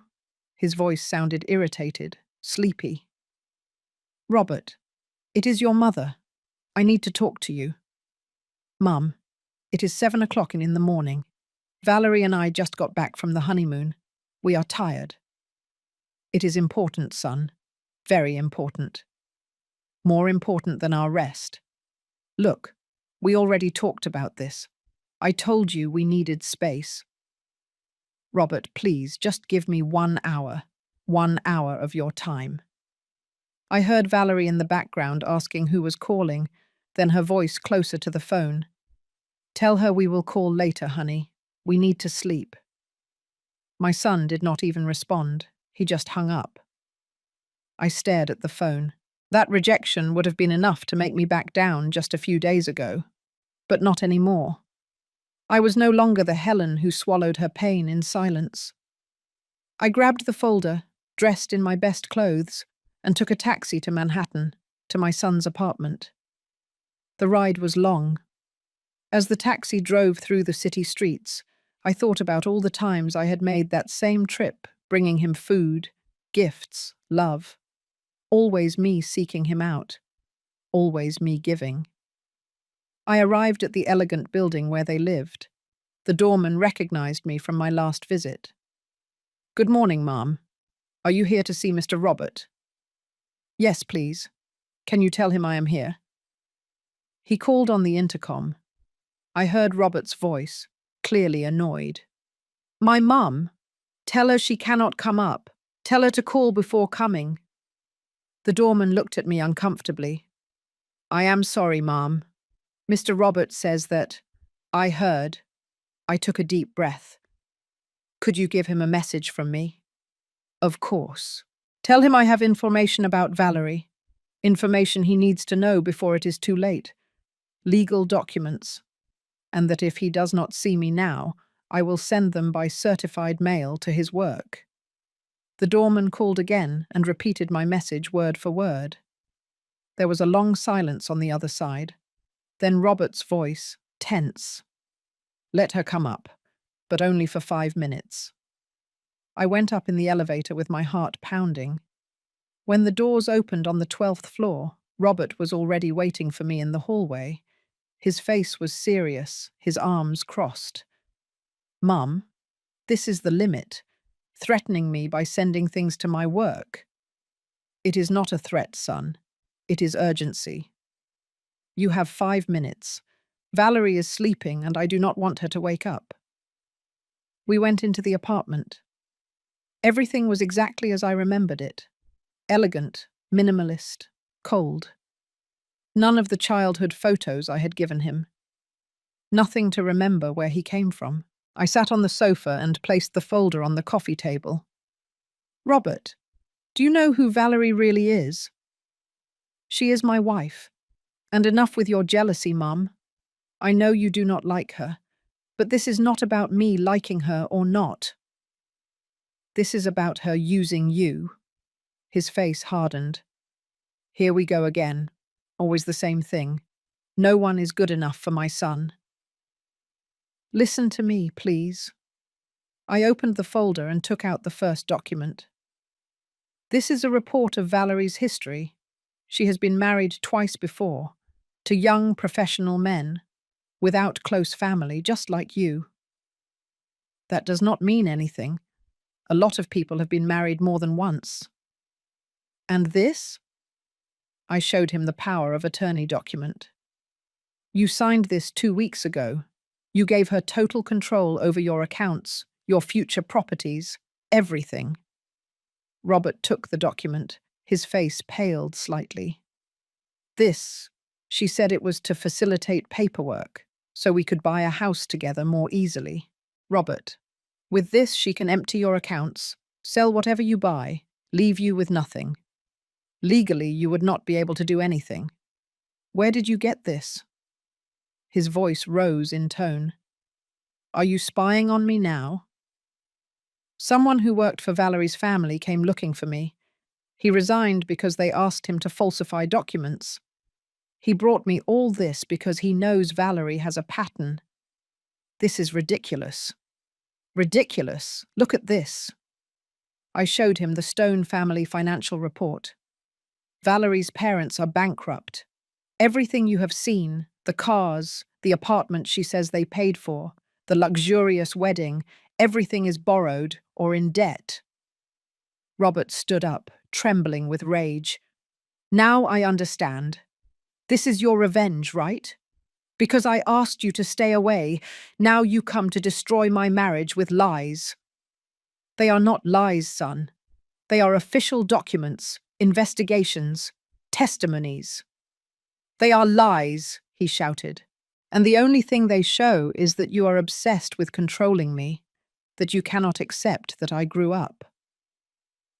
His voice sounded irritated, sleepy. Robert, it is your mother. I need to talk to you. Mum, it is 7 o'clock in the morning. Valerie and I just got back from the honeymoon. We are tired. It is important, son. Very important. More important than our rest. Look, we already talked about this. I told you we needed space. Robert, please, just give me 1 hour. 1 hour of your time. I heard Valerie in the background asking who was calling, then her voice closer to the phone. Tell her we will call later, honey. We need to sleep. My son did not even respond. He just hung up. I stared at the phone. That rejection would have been enough to make me back down just a few days ago, but not anymore. I was no longer the Helen who swallowed her pain in silence. I grabbed the folder, dressed in my best clothes, and took a taxi to Manhattan, to my son's apartment. The ride was long. As the taxi drove through the city streets, I thought about all the times I had made that same trip, bringing him food, gifts, love. Always me seeking him out. Always me giving. I arrived at the elegant building where they lived. The doorman recognized me from my last visit. Good morning, Ma'am. Are you here to see Mr. Robert? Yes, please. Can you tell him I am here? He called on the intercom. I heard Robert's voice, clearly annoyed. My mum. Tell her she cannot come up. Tell her to call before coming. The doorman looked at me uncomfortably. I am sorry, Ma'am. Mr. Robert says that. I heard. I took a deep breath. Could you give him a message from me? Of course. Tell him I have information about Valerie. Information he needs to know before it is too late. Legal documents. And that if he does not see me now, I will send them by certified mail to his work. The doorman called again and repeated my message word for word. There was a long silence on the other side. Then Robert's voice, tense. Let her come up, but only for 5 minutes. I went up in the elevator with my heart pounding. When the doors opened on the 12th floor, Robert was already waiting for me in the hallway. His face was serious, his arms crossed. Mum, this is the limit, threatening me by sending things to my work. It is not a threat, son. It is urgency. You have 5 minutes. Valerie is sleeping and I do not want her to wake up. We went into the apartment. Everything was exactly as I remembered it. Elegant, minimalist, cold. None of the childhood photos I had given him. Nothing to remember where he came from. I sat on the sofa and placed the folder on the coffee table. Robert, do you know who Valerie really is? She is my wife. And enough with your jealousy, Mum. I know you do not like her, but this is not about me liking her or not. This is about her using you. His face hardened. Here we go again. Always the same thing. No one is good enough for my son. Listen to me, please. I opened the folder and took out the first document. This is a report of Valerie's history. She has been married twice before, to young professional men, without close family, just like you. That does not mean anything. A lot of people have been married more than once. And this? I showed him the power of attorney document. You signed this 2 weeks ago. You gave her total control over your accounts, your future properties, everything. Robert took the document. His face paled slightly. This, she said it was to facilitate paperwork, so we could buy a house together more easily. Robert, with this she can empty your accounts, sell whatever you buy, leave you with nothing. Legally, you would not be able to do anything. Where did you get this? His voice rose in tone. Are you spying on me now? Someone who worked for Valerie's family came looking for me. He resigned because they asked him to falsify documents. He brought me all this because he knows Valerie has a pattern. This is ridiculous. Ridiculous. Look at this. I showed him the Stone family financial report. Valerie's parents are bankrupt. Everything you have seen, the cars, the apartment she says they paid for, the luxurious wedding, everything is borrowed or in debt. Robert stood up, trembling with rage. Now I understand. This is your revenge, right? Because I asked you to stay away, now you come to destroy my marriage with lies. They are not lies, son. They are official documents, investigations, testimonies. They are lies, he shouted. And the only thing they show is that you are obsessed with controlling me, that you cannot accept that I grew up.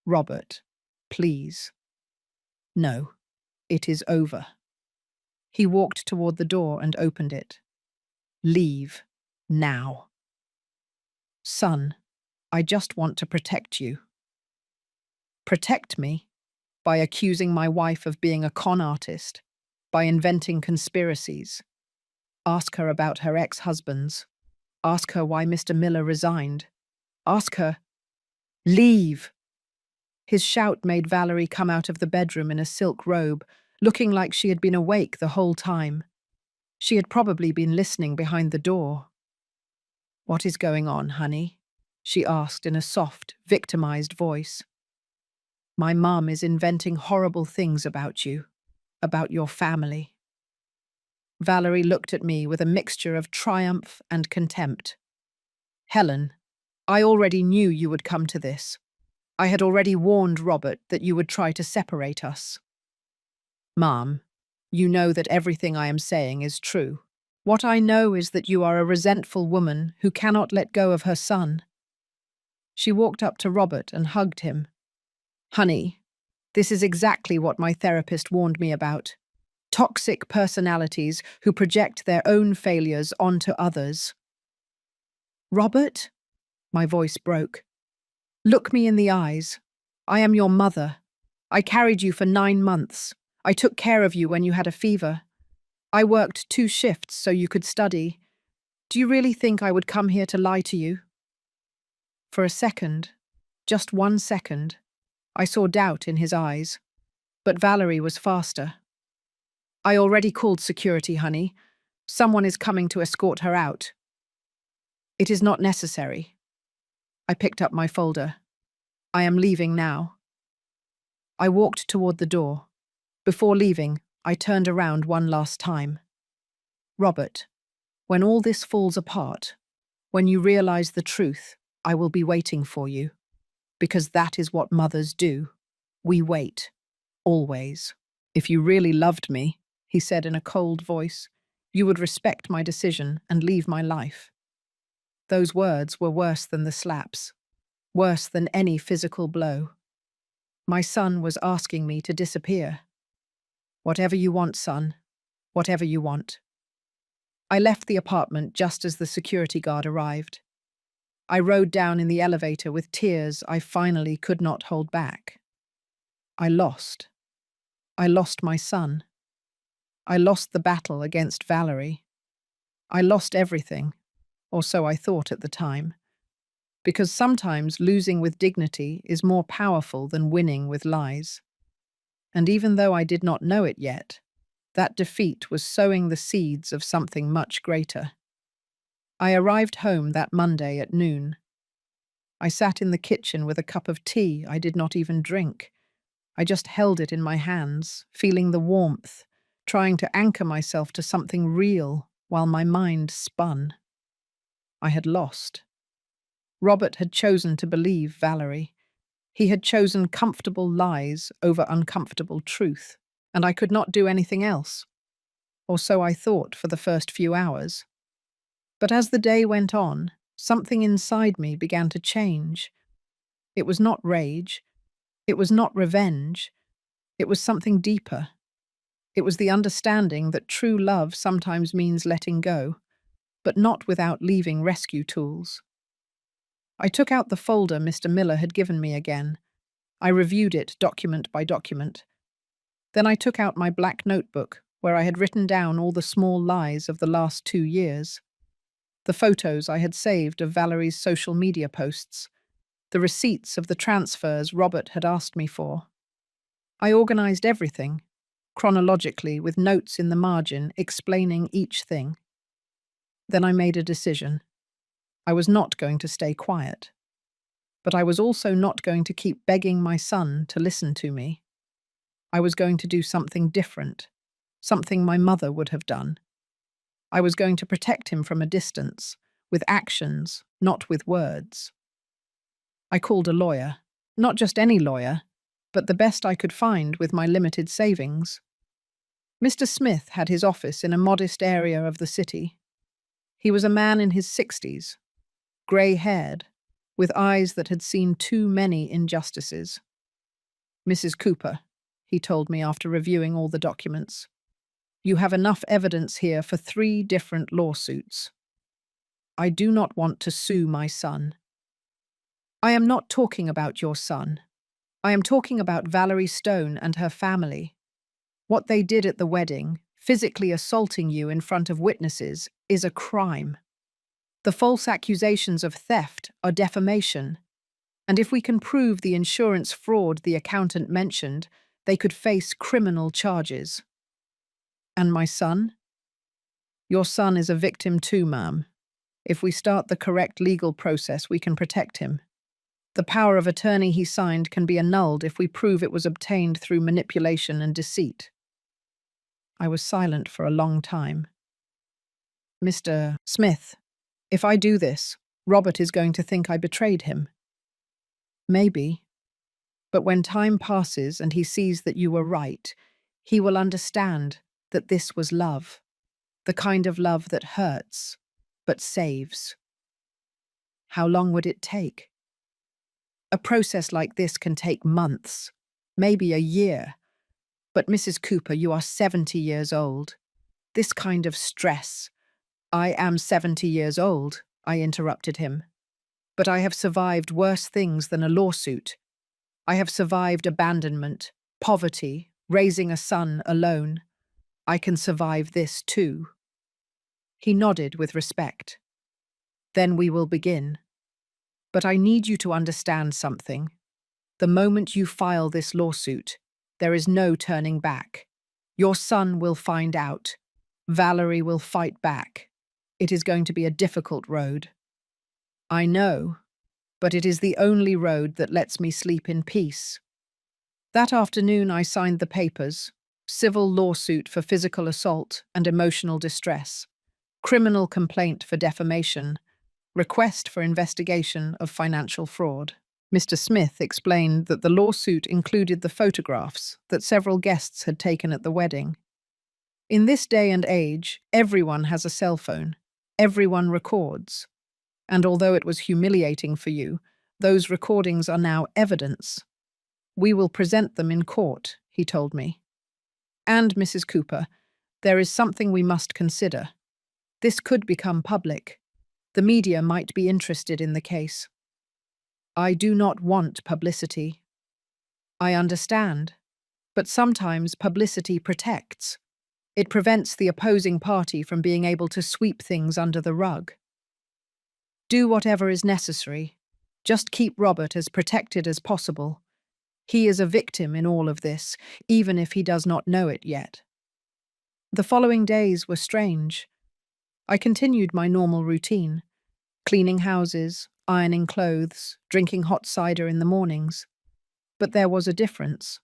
Robert, please. No, it is over. He walked toward the door and opened it. Leave, now. Son, I just want to protect you. Protect me? By accusing my wife of being a con artist, by inventing conspiracies. Ask her about her ex-husbands. Ask her why Mr. Miller resigned. Ask her, leave. His shout made Valerie come out of the bedroom in a silk robe, looking like she had been awake the whole time. She had probably been listening behind the door. What is going on, honey? She asked in a soft, victimized voice. My mum is inventing horrible things about you, about your family. Valerie looked at me with a mixture of triumph and contempt. Helen, I already knew you would come to this. I had already warned Robert that you would try to separate us. Mom, you know that everything I am saying is true. What I know is that you are a resentful woman who cannot let go of her son. She walked up to Robert and hugged him. Honey, this is exactly what my therapist warned me about. Toxic personalities who project their own failures onto others. Robert? My voice broke. Look me in the eyes. I am your mother. I carried you for 9 months. I took care of you when you had a fever. I worked 2 shifts so you could study. Do you really think I would come here to lie to you? For a second, just 1 second, I saw doubt in his eyes. But Valerie was faster. I already called security, honey. Someone is coming to escort her out. It is not necessary. I picked up my folder. I am leaving now. I walked toward the door. Before leaving, I turned around one last time. Robert, when all this falls apart, when you realize the truth, I will be waiting for you. Because that is what mothers do. We wait. Always. If you really loved me, he said in a cold voice, you would respect my decision and leave my life. Those words were worse than the slaps, worse than any physical blow. My son was asking me to disappear. Whatever you want, son. Whatever you want. I left the apartment just as the security guard arrived. I rode down in the elevator with tears I finally could not hold back. I lost. I lost my son. I lost the battle against Valerie. I lost everything, or so I thought at the time. Because sometimes losing with dignity is more powerful than winning with lies. And even though I did not know it yet, that defeat was sowing the seeds of something much greater. I arrived home that Monday at noon. I sat in the kitchen with a cup of tea I did not even drink. I just held it in my hands, feeling the warmth, trying to anchor myself to something real while my mind spun. I had lost. Robert had chosen to believe Valerie. He had chosen comfortable lies over uncomfortable truth, and I could not do anything else. Or so I thought for the first few hours. But as the day went on, something inside me began to change. It was not rage. It was not revenge. It was something deeper. It was the understanding that true love sometimes means letting go, but not without leaving rescue tools. I took out the folder Mr. Miller had given me again. I reviewed it document by document. Then I took out my black notebook, where I had written down all the small lies of the last 2 years. The photos I had saved of Valerie's social media posts, the receipts of the transfers Robert had asked me for. I organized everything, chronologically with notes in the margin explaining each thing. Then I made a decision. I was not going to stay quiet. But I was also not going to keep begging my son to listen to me. I was going to do something different, something my mother would have done. I was going to protect him from a distance, with actions, not with words. I called a lawyer, not just any lawyer, but the best I could find with my limited savings. Mr. Smith had his office in a modest area of the city. He was a man in his 60s, grey-haired, with eyes that had seen too many injustices. Mrs. Cooper, he told me after reviewing all the documents, you have enough evidence here for 3 different lawsuits. I do not want to sue my son. I am not talking about your son. I am talking about Valerie Stone and her family. What they did at the wedding, physically assaulting you in front of witnesses, is a crime. The false accusations of theft are defamation. And if we can prove the insurance fraud the accountant mentioned, they could face criminal charges. And my son? Your son is a victim too, ma'am. If we start the correct legal process, we can protect him. The power of attorney he signed can be annulled if we prove it was obtained through manipulation and deceit. I was silent for a long time. Mr. Smith, if I do this, Robert is going to think I betrayed him. Maybe. But when time passes and he sees that you were right, he will understand that this was love, the kind of love that hurts, but saves. How long would it take? A process like this can take months, maybe a year. But Mrs. Cooper, you are 70 years old. This kind of stress. I am 70 years old, I interrupted him. But I have survived worse things than a lawsuit. I have survived abandonment, poverty, raising a son alone. I can survive this too. He nodded with respect. Then we will begin. But I need you to understand something. The moment you file this lawsuit, there is no turning back. Your son will find out. Valerie will fight back. It is going to be a difficult road. I know, but it is the only road that lets me sleep in peace. That afternoon I signed the papers, civil lawsuit for physical assault and emotional distress, criminal complaint for defamation, request for investigation of financial fraud. Mr. Smith explained that the lawsuit included the photographs that several guests had taken at the wedding. In this day and age, everyone has a cell phone. Everyone records. And although it was humiliating for you, those recordings are now evidence. We will present them in court, he told me. And, Mrs. Cooper, there is something we must consider. This could become public. The media might be interested in the case. I do not want publicity. I understand. But sometimes publicity protects. It prevents the opposing party from being able to sweep things under the rug. Do whatever is necessary. Just keep Robert as protected as possible. He is a victim in all of this, even if he does not know it yet. The following days were strange. I continued my normal routine, cleaning houses, ironing clothes, drinking hot cider in the mornings. But there was a difference.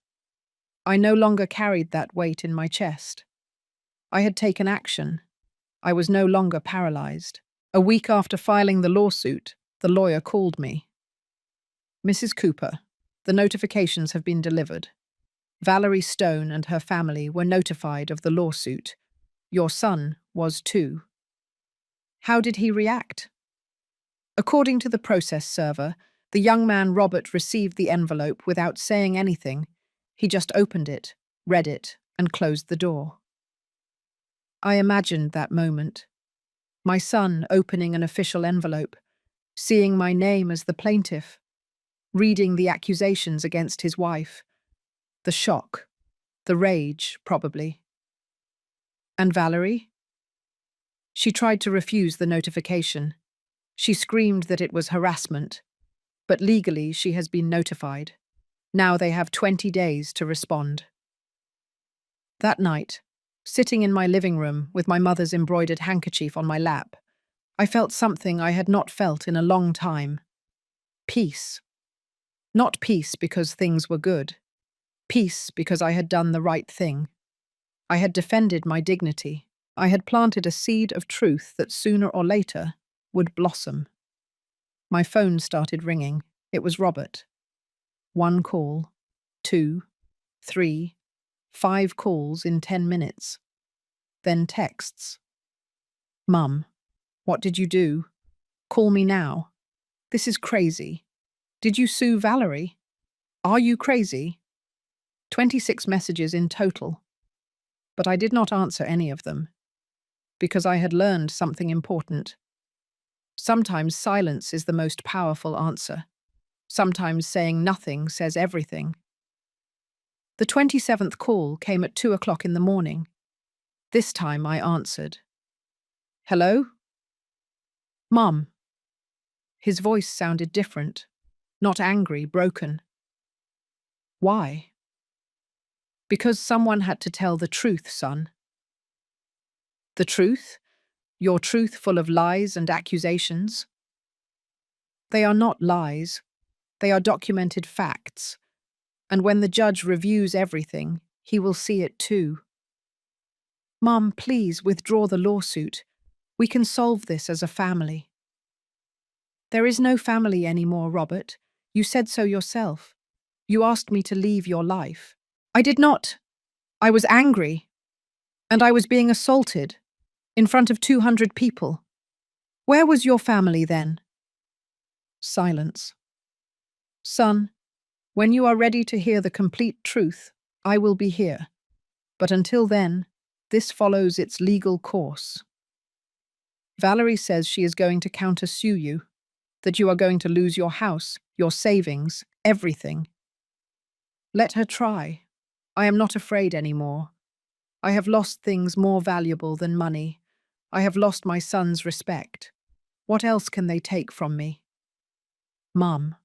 I no longer carried that weight in my chest. I had taken action. I was no longer paralyzed. A week after filing the lawsuit, the lawyer called me. Mrs. Cooper, the notifications have been delivered. Valerie Stone and her family were notified of the lawsuit. Your son was too. How did he react? According to the process server, the young man Robert received the envelope without saying anything. He just opened it, read it, and closed the door. I imagined that moment. My son opening an official envelope, seeing my name as the plaintiff, reading the accusations against his wife. The shock, the rage, probably. And Valerie? She tried to refuse the notification. She screamed that it was harassment, but legally she has been notified. Now they have 20 days to respond. That night, sitting in my living room with my mother's embroidered handkerchief on my lap, I felt something I had not felt in a long time. Peace. Not peace because things were good. Peace because I had done the right thing. I had defended my dignity. I had planted a seed of truth that sooner or later would blossom. My phone started ringing. It was Robert. 1 call, 2, 3, 5 calls in 10 minutes. Then texts. Mum, what did you do? Call me now. This is crazy. Did you sue Valerie? Are you crazy? 26 messages in total. But I did not answer any of them, because I had learned something important. Sometimes silence is the most powerful answer. Sometimes saying nothing says everything. The 27th call came at 2 o'clock in the morning. This time I answered. Hello? Mum. His voice sounded different, not angry, broken. Why? Because someone had to tell the truth, son. The truth? Your truth full of lies and accusations? They are not lies. They are documented facts. And when the judge reviews everything, he will see it too. Mum, please withdraw the lawsuit. We can solve this as a family. There is no family anymore, Robert. You said so yourself. You asked me to leave your life. I did not. I was angry. And I was being assaulted. In front of 200 people. Where was your family then? Silence. Son, when you are ready to hear the complete truth, I will be here. But until then, this follows its legal course. Valerie says she is going to countersue you, that you are going to lose your house, your savings, everything. Let her try. I am not afraid anymore. I have lost things more valuable than money. I have lost my son's respect. What else can they take from me? Mum.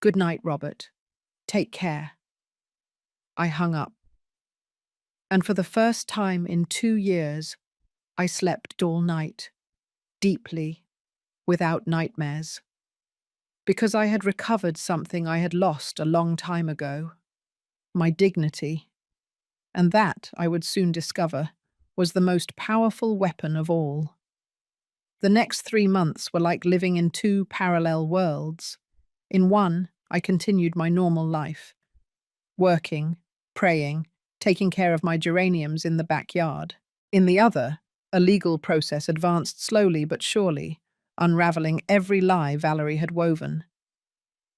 Good night, Robert. Take care. I hung up. And for the first time in 2 years, I slept all night, deeply, without nightmares. Because I had recovered something I had lost a long time ago. My dignity. And that, I would soon discover, was the most powerful weapon of all. The next 3 months were like living in two parallel worlds. In one, I continued my normal life, working, praying, taking care of my geraniums in the backyard. In the other, a legal process advanced slowly but surely, unraveling every lie Valerie had woven.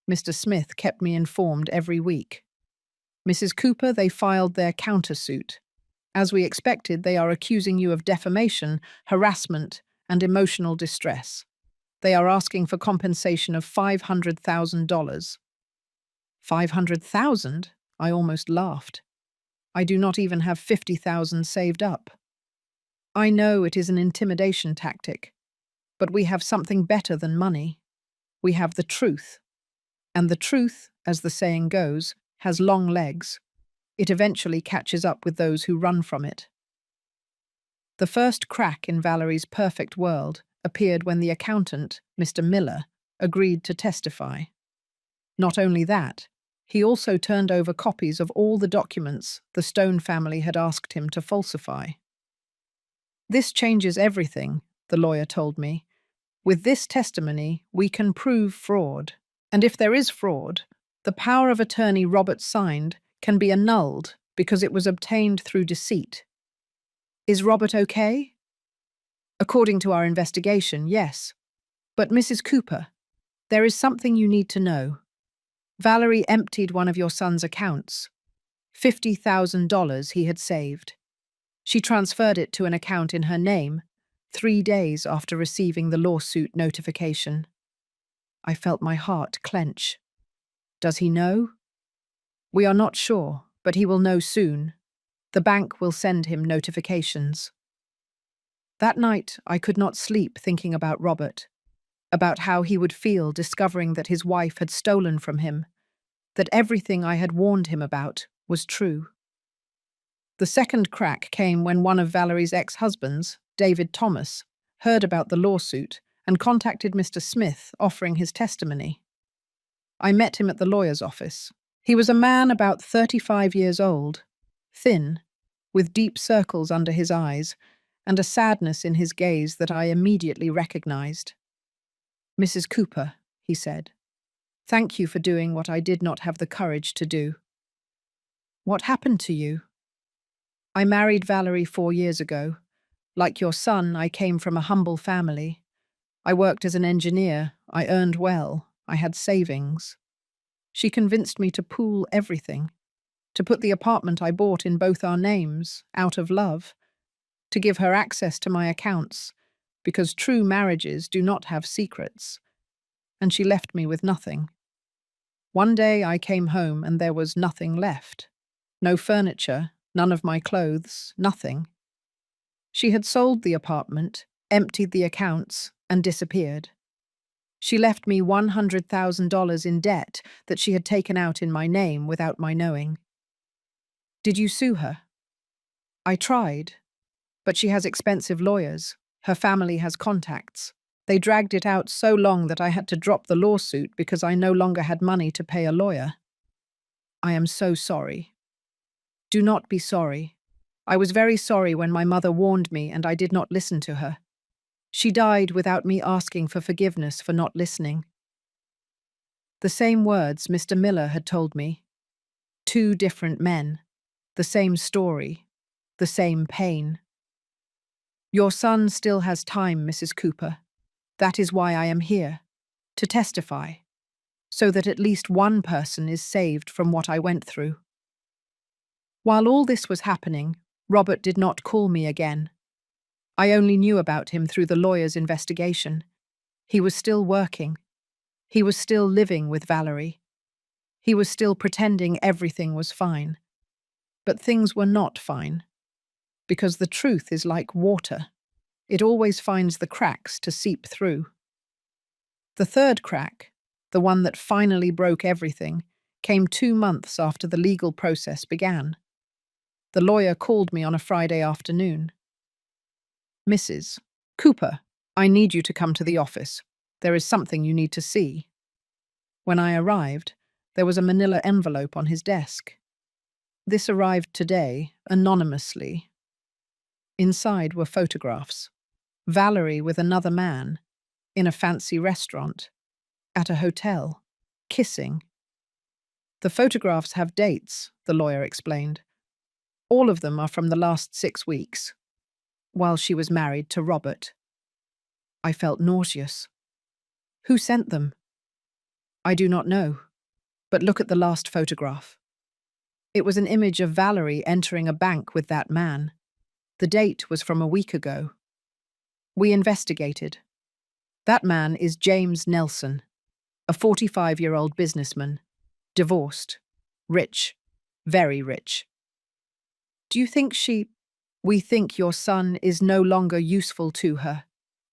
Mr. Smith kept me informed every week. Mrs. Cooper, they filed their countersuit. As we expected, they are accusing you of defamation, harassment, and emotional distress. They are asking for compensation of $500,000. 500,000? I almost laughed. I do not even have 50,000 saved up. I know it is an intimidation tactic, but we have something better than money. We have the truth. And the truth, as the saying goes, has long legs. It eventually catches up with those who run from it. The first crack in Valerie's perfect world appeared when the accountant, Mr. Miller, agreed to testify. Not only that, he also turned over copies of all the documents the Stone family had asked him to falsify. This changes everything, the lawyer told me. With this testimony, we can prove fraud. And if there is fraud, the power of attorney Robert signed can be annulled because it was obtained through deceit. Is Robert okay? According to our investigation, yes. But Mrs. Cooper, there is something you need to know. Valerie emptied one of your son's accounts. $50,000 he had saved. She transferred it to an account in her name 3 days after receiving the lawsuit notification. I felt my heart clench. Does he know? We are not sure, but he will know soon. The bank will send him notifications. That night, I could not sleep thinking about Robert, about how he would feel discovering that his wife had stolen from him, that everything I had warned him about was true. The second crack came when one of Valerie's ex-husbands, David Thomas, heard about the lawsuit and contacted Mr. Smith offering his testimony. I met him at the lawyer's office. He was a man about 35 years old, thin, with deep circles under his eyes, and a sadness in his gaze that I immediately recognized. Mrs. Cooper, he said, thank you for doing what I did not have the courage to do. What happened to you? I married Valerie 4 years ago. Like your son, I came from a humble family. I worked as an engineer, I earned well, I had savings. She convinced me to pool everything, to put the apartment I bought in both our names, out of love, to give her access to my accounts, because true marriages do not have secrets. And she left me with nothing. One day I came home and there was nothing left. No furniture, none of my clothes, nothing. She had sold the apartment, emptied the accounts, and disappeared. She left me $100,000 in debt that she had taken out in my name without my knowing. Did you sue her? I tried, but she has expensive lawyers. Her family has contacts. They dragged it out so long that I had to drop the lawsuit because I no longer had money to pay a lawyer. I am so sorry. Do not be sorry. I was very sorry when my mother warned me and I did not listen to her. She died without me asking for forgiveness for not listening. The same words Mr. Miller had told me. 2 different men. The same story. The same pain. Your son still has time, Mrs. Cooper. That is why I am here, to testify, so that at least one person is saved from what I went through. While all this was happening, Robert did not call me again. I only knew about him through the lawyer's investigation. He was still working. He was still living with Valerie. He was still pretending everything was fine. But things were not fine. Because the truth is like water. It always finds the cracks to seep through. The third crack, the one that finally broke everything, came 2 months after the legal process began. The lawyer called me on a Friday afternoon. Mrs. Cooper, I need you to come to the office. There is something you need to see. When I arrived, there was a manila envelope on his desk. This arrived today, anonymously. Inside were photographs. Valerie with another man, in a fancy restaurant, at a hotel, kissing. The photographs have dates, the lawyer explained. All of them are from the last 6 weeks, while she was married to Robert. I felt nauseous. Who sent them? I do not know, but look at the last photograph. It was an image of Valerie entering a bank with that man. The date was from a week ago. We investigated. That man is James Nelson, a 45-year-old businessman, divorced, rich, very rich. Do you think We think your son is no longer useful to her.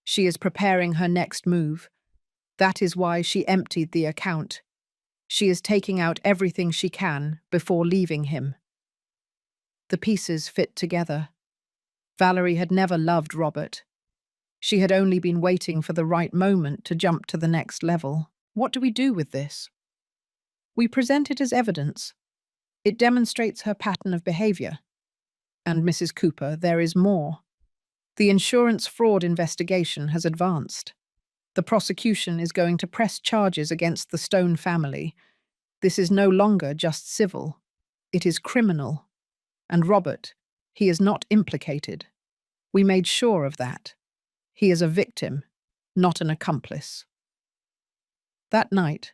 She is preparing her next move. That is why she emptied the account. She is taking out everything she can before leaving him. The pieces fit together. Valerie had never loved Robert. She had only been waiting for the right moment to jump to the next level. What do we do with this? We present it as evidence. It demonstrates her pattern of behavior. And Mrs. Cooper, there is more. The insurance fraud investigation has advanced. The prosecution is going to press charges against the Stone family. This is no longer just civil. It is criminal. And Robert, he is not implicated. We made sure of that. He is a victim, not an accomplice. That night,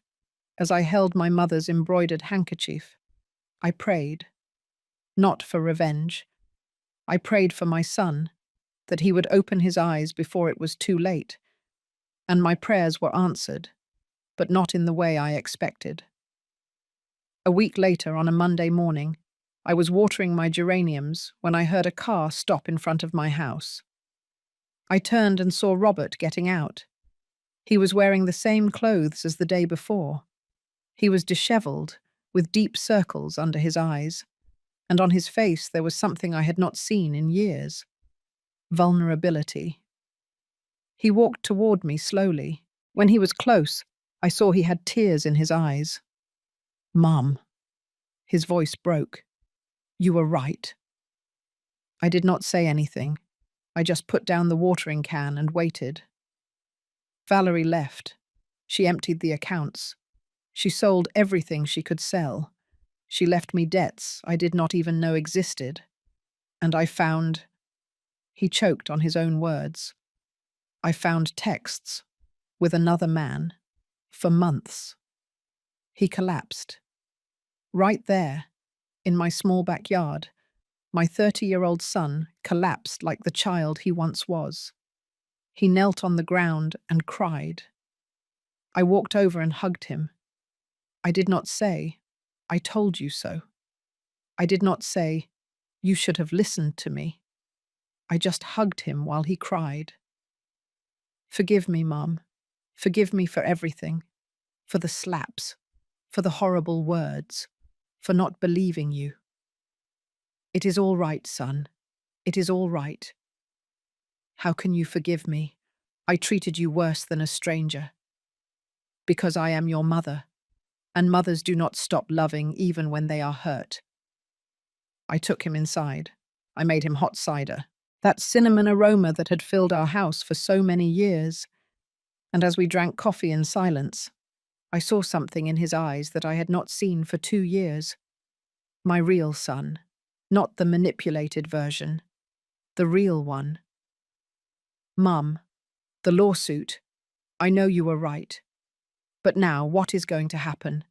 as I held my mother's embroidered handkerchief, I prayed. Not for revenge. I prayed for my son, that he would open his eyes before it was too late. And my prayers were answered, but not in the way I expected. A week later, on a Monday morning, I was watering my geraniums when I heard a car stop in front of my house. I turned and saw Robert getting out. He was wearing the same clothes as the day before. He was disheveled, with deep circles under his eyes, and on his face there was something I had not seen in years. Vulnerability. He walked toward me slowly. When he was close, I saw he had tears in his eyes. "Mom." His voice broke. "You were right." I did not say anything. I just put down the watering can and waited. Valerie left. She emptied the accounts. She sold everything she could sell. She left me debts I did not even know existed. And I found... He choked on his own words. I found texts with another man for months. He collapsed. Right there, in my small backyard, my 30-year-old son collapsed like the child he once was. He knelt on the ground and cried. I walked over and hugged him. I did not say, "I told you so." I did not say, "You should have listened to me." I just hugged him while he cried. Forgive me, Mom. Forgive me for everything. For the slaps. For the horrible words. For not believing you. It is all right, son. It is all right. How can you forgive me? I treated you worse than a stranger. Because I am your mother, and mothers do not stop loving even when they are hurt. I took him inside. I made him hot cider, that cinnamon aroma that had filled our house for so many years. And as we drank coffee in silence, I saw something in his eyes that I had not seen for 2 years. My real son, not the manipulated version, the real one. Mum, the lawsuit, I know you were right. But now, what is going to happen?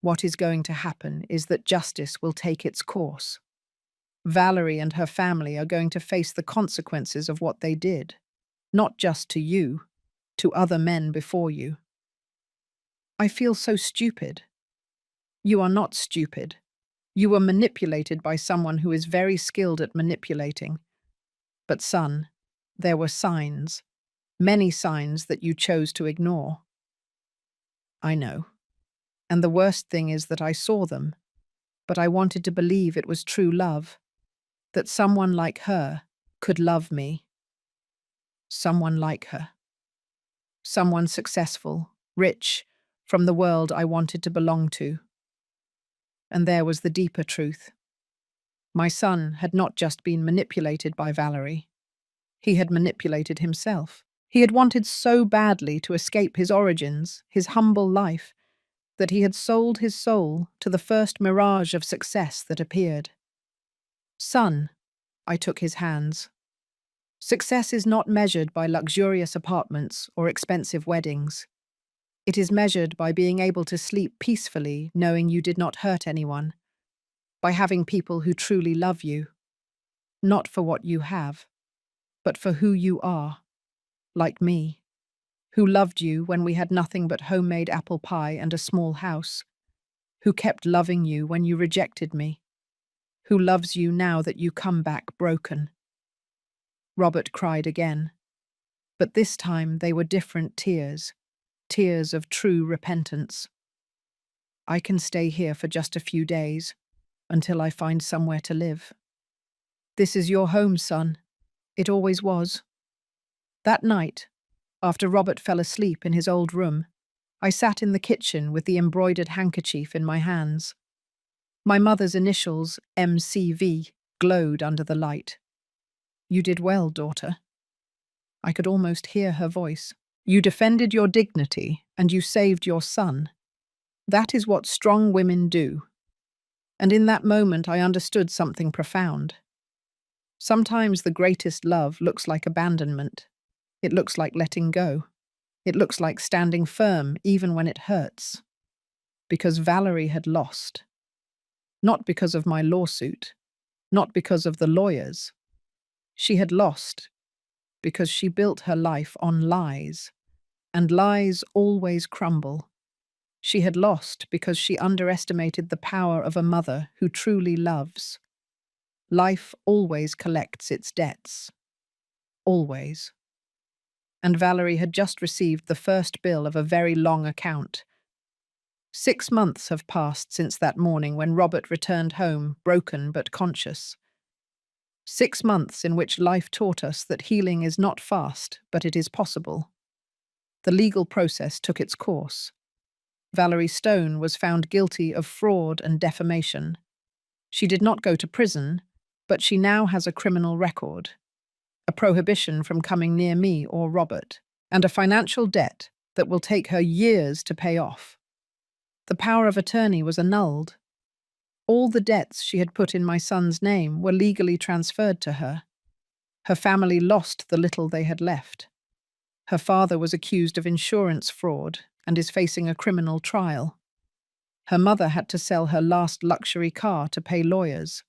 What is going to happen is that justice will take its course. Valerie and her family are going to face the consequences of what they did, not just to you, to other men before you. I feel so stupid. You are not stupid. You were manipulated by someone who is very skilled at manipulating. But son, there were signs, many signs that you chose to ignore. I know. And the worst thing is that I saw them, but I wanted to believe it was true love, that someone like her could love me. Someone like her. Someone successful, rich, from the world I wanted to belong to. and there was the deeper truth. My son had not just been manipulated by Valerie. He had manipulated himself. He had wanted so badly to escape his origins, his humble life, that he had sold his soul to the first mirage of success that appeared. Son, I took his hands. Success is not measured by luxurious apartments or expensive weddings. It is measured by being able to sleep peacefully, knowing you did not hurt anyone, by having people who truly love you, not for what you have, but for who you are, like me, who loved you when we had nothing but homemade apple pie and a small house, who kept loving you when you rejected me, who loves you now that you come back broken. Robert cried again, but this time they were different tears, tears of true repentance. I can stay here for just a few days, until I find somewhere to live. This is your home, son. It always was. That night, after Robert fell asleep in his old room, I sat in the kitchen with the embroidered handkerchief in my hands. My mother's initials, MCV, glowed under the light. You did well, daughter. I could almost hear her voice. You defended your dignity, and you saved your son. That is what strong women do. And in that moment I understood something profound. Sometimes the greatest love looks like abandonment. It looks like letting go. It looks like standing firm even when it hurts. Because Valerie had lost. Not because of my lawsuit. Not because of the lawyers. She had lost because she built her life on lies. And lies always crumble. She had lost because she underestimated the power of a mother who truly loves. Life always collects its debts. Always. And Valerie had just received the first bill of a very long account. 6 months have passed since that morning when Robert returned home, broken but conscious. 6 months in which life taught us that healing is not fast, but it is possible. The legal process took its course. Valerie Stone was found guilty of fraud and defamation. She did not go to prison, but she now has a criminal record, a prohibition from coming near me or Robert, and a financial debt that will take her years to pay off. The power of attorney was annulled. All the debts she had put in my son's name were legally transferred to her. Her family lost the little they had left. Her father was accused of insurance fraud and is facing a criminal trial. Her mother had to sell her last luxury car to pay lawyers.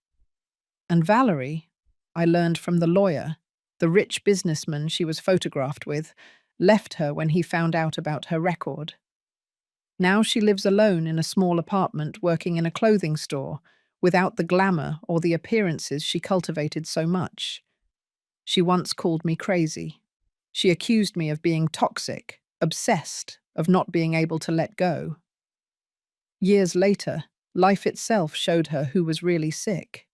And Valerie, I learned from the lawyer, the rich businessman she was photographed with, left her when he found out about her record. Now she lives alone in a small apartment working in a clothing store, without the glamour or the appearances she cultivated so much. She once called me crazy. She accused me of being toxic, obsessed, of not being able to let go. Years later, life itself showed her who was really sick.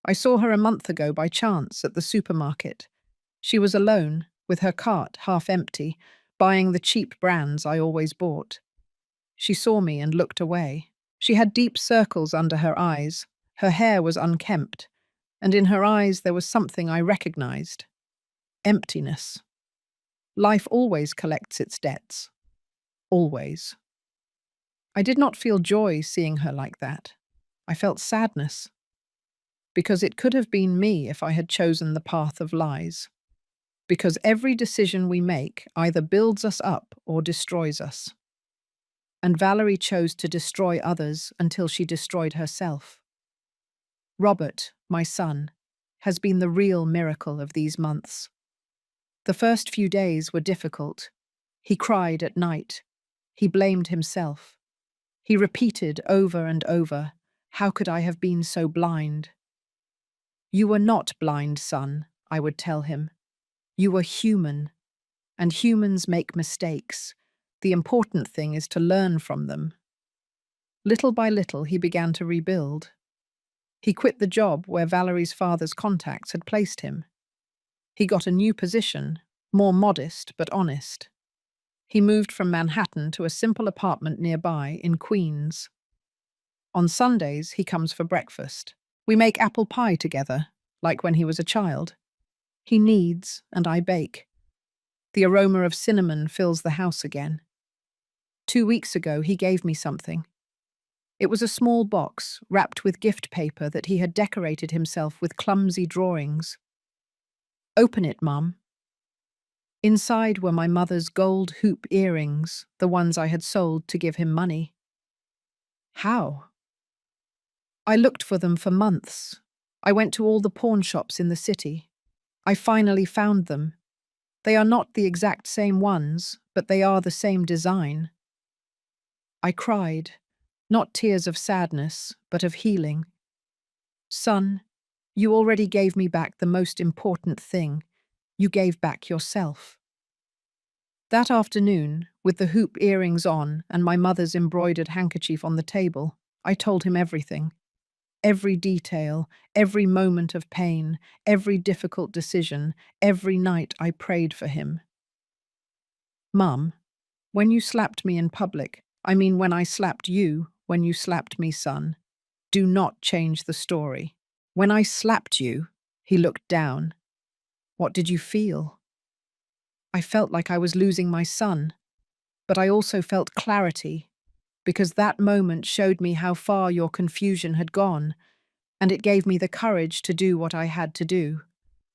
I saw her a month ago by chance at the supermarket. She was alone, with her cart half empty, buying the cheap brands I always bought. She saw me and looked away. She had deep circles under her eyes. Her hair was unkempt, and in her eyes there was something I recognized. Emptiness. Life always collects its debts. Always. I did not feel joy seeing her like that. I felt sadness. Because it could have been me if I had chosen the path of lies. Because every decision we make either builds us up or destroys us. And Valerie chose to destroy others until she destroyed herself. Robert, my son, has been the real miracle of these months. The first few days were difficult. He cried at night. He blamed himself. He repeated over and over, "How could I have been so blind?" "You were not blind, son," I would tell him. "You were human, and humans make mistakes. The important thing is to learn from them." Little by little, he began to rebuild. He quit the job where Valerie's father's contacts had placed him. He got a new position, more modest but honest. He moved from Manhattan to a simple apartment nearby in Queens. On Sundays, he comes for breakfast. We make apple pie together, like when he was a child. He kneads, and I bake. The aroma of cinnamon fills the house again. 2 weeks ago, he gave me something. It was a small box wrapped with gift paper that he had decorated himself with clumsy drawings. Open it, Mum. Inside were my mother's gold hoop earrings, the ones I had sold to give him money. How? I looked for them for months. I went to all the pawn shops in the city. I finally found them. They are not the exact same ones, but they are the same design. I cried, not tears of sadness, but of healing. Son, you already gave me back the most important thing. You gave back yourself. That afternoon, with the hoop earrings on and my mother's embroidered handkerchief on the table, I told him everything. Every detail, every moment of pain, every difficult decision, every night I prayed for him. Mum, when you slapped me in public, I mean when I slapped you, when you slapped me, son, do not change the story. When I slapped you, he looked down. What did you feel? I felt like I was losing my son, but I also felt clarity, because that moment showed me how far your confusion had gone, and it gave me the courage to do what I had to do,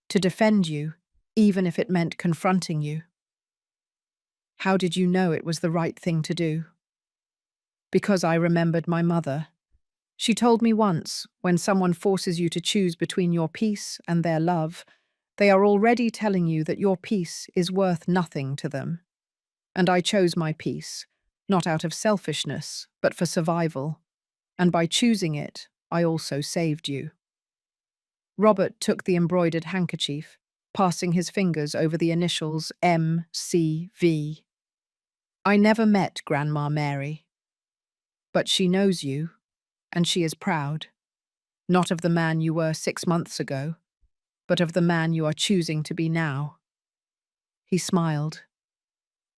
to defend you, even if it meant confronting you. How did you know it was the right thing to do? Because I remembered my mother. She told me once, when someone forces you to choose between your peace and their love, they are already telling you that your peace is worth nothing to them. And I chose my peace, not out of selfishness, but for survival. And by choosing it, I also saved you. Robert took the embroidered handkerchief, passing his fingers over the initials M.C.V. I never met Grandma Mary. But she knows you, and she is proud. Not of the man you were 6 months ago, but of the man you are choosing to be now. He smiled.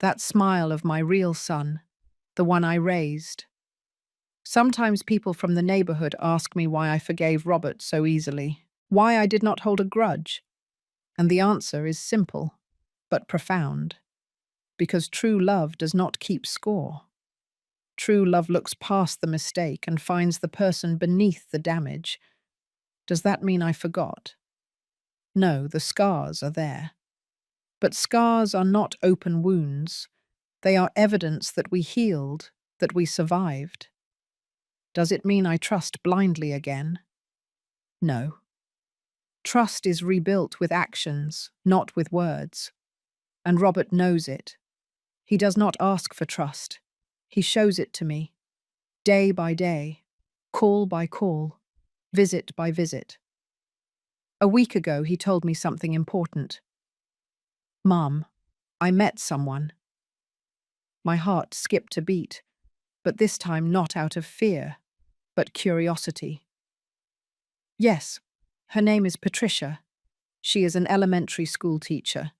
That smile of my real son, the one I raised. Sometimes people from the neighborhood ask me why I forgave Robert so easily, why I did not hold a grudge. And the answer is simple, but profound. Because true love does not keep score. True love looks past the mistake and finds the person beneath the damage. Does that mean I forgot? No, the scars are there. But scars are not open wounds. They are evidence that we healed, that we survived. Does it mean I trust blindly again? No. Trust is rebuilt with actions, not with words. And Robert knows it. He does not ask for trust. He shows it to me, day by day, call by call, visit by visit. A week ago, he told me something important. Mom, I met someone. My heart skipped a beat, but this time not out of fear, but curiosity. Yes, her name is Patricia. She is an elementary school teacher.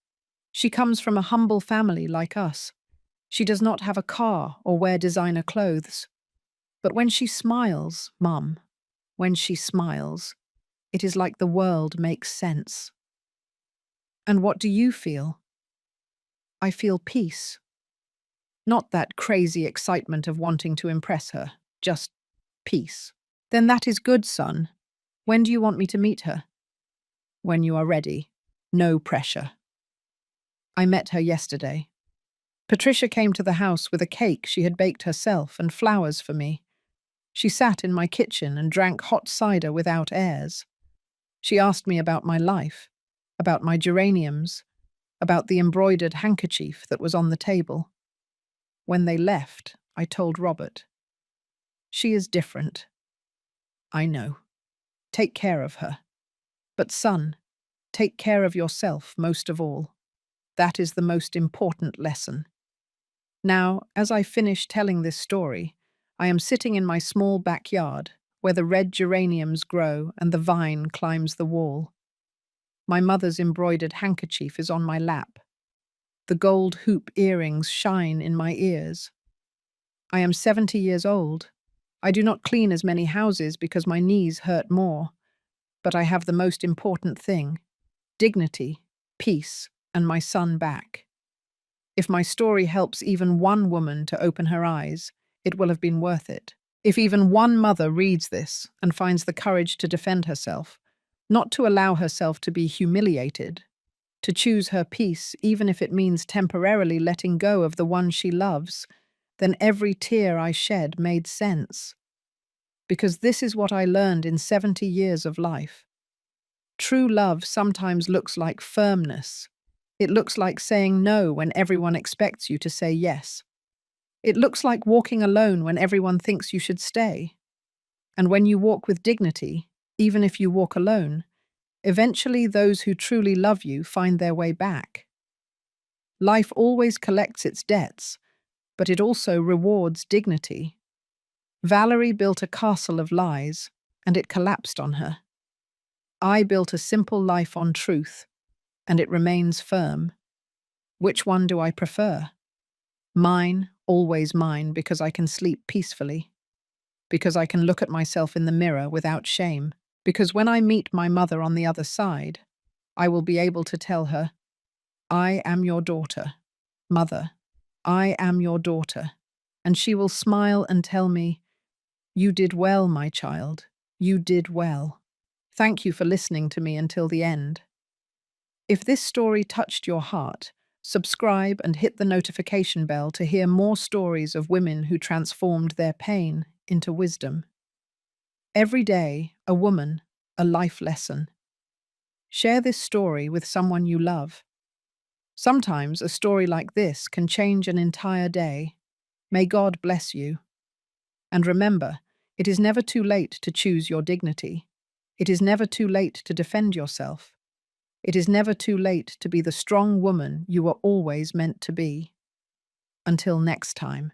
She comes from a humble family like us. She does not have a car or wear designer clothes. But when she smiles, Mum, when she smiles, it is like the world makes sense. And what do you feel? I feel peace. Not that crazy excitement of wanting to impress her, just peace. Then that is good, son. When do you want me to meet her? When you are ready. No pressure. I met her yesterday. Patricia came to the house with a cake she had baked herself and flowers for me. She sat in my kitchen and drank hot cider without airs. She asked me about my life, about my geraniums, about the embroidered handkerchief that was on the table. When they left, I told Robert. She is different. I know. Take care of her. But son, take care of yourself most of all. That is the most important lesson. Now, as I finish telling this story, I am sitting in my small backyard, where the red geraniums grow and the vine climbs the wall. My mother's embroidered handkerchief is on my lap. The gold hoop earrings shine in my ears. I am 70 years old, I do not clean as many houses because my knees hurt more, but I have the most important thing: dignity, peace, and my son back. If my story helps even one woman to open her eyes, it will have been worth it. If even one mother reads this and finds the courage to defend herself, not to allow herself to be humiliated, to choose her peace even if it means temporarily letting go of the one she loves, then every tear I shed made sense. Because this is what I learned in 70 years of life. True love sometimes looks like firmness. It looks like saying no when everyone expects you to say yes. It looks like walking alone when everyone thinks you should stay. And when you walk with dignity, even if you walk alone, eventually those who truly love you find their way back. Life always collects its debts, but it also rewards dignity. Valerie built a castle of lies, and it collapsed on her. I built a simple life on truth, and it remains firm. Which one do I prefer? Mine, always mine, because I can sleep peacefully, because I can look at myself in the mirror without shame, because when I meet my mother on the other side, I will be able to tell her, I am your daughter. Mother, I am your daughter. And she will smile and tell me, you did well, my child. You did well. Thank you for listening to me until the end. If this story touched your heart, subscribe and hit the notification bell to hear more stories of women who transformed their pain into wisdom. Every day, a woman, a life lesson. Share this story with someone you love. Sometimes a story like this can change an entire day. May God bless you. And remember, it is never too late to choose your dignity. It is never too late to defend yourself. It is never too late to be the strong woman you were always meant to be. Until next time.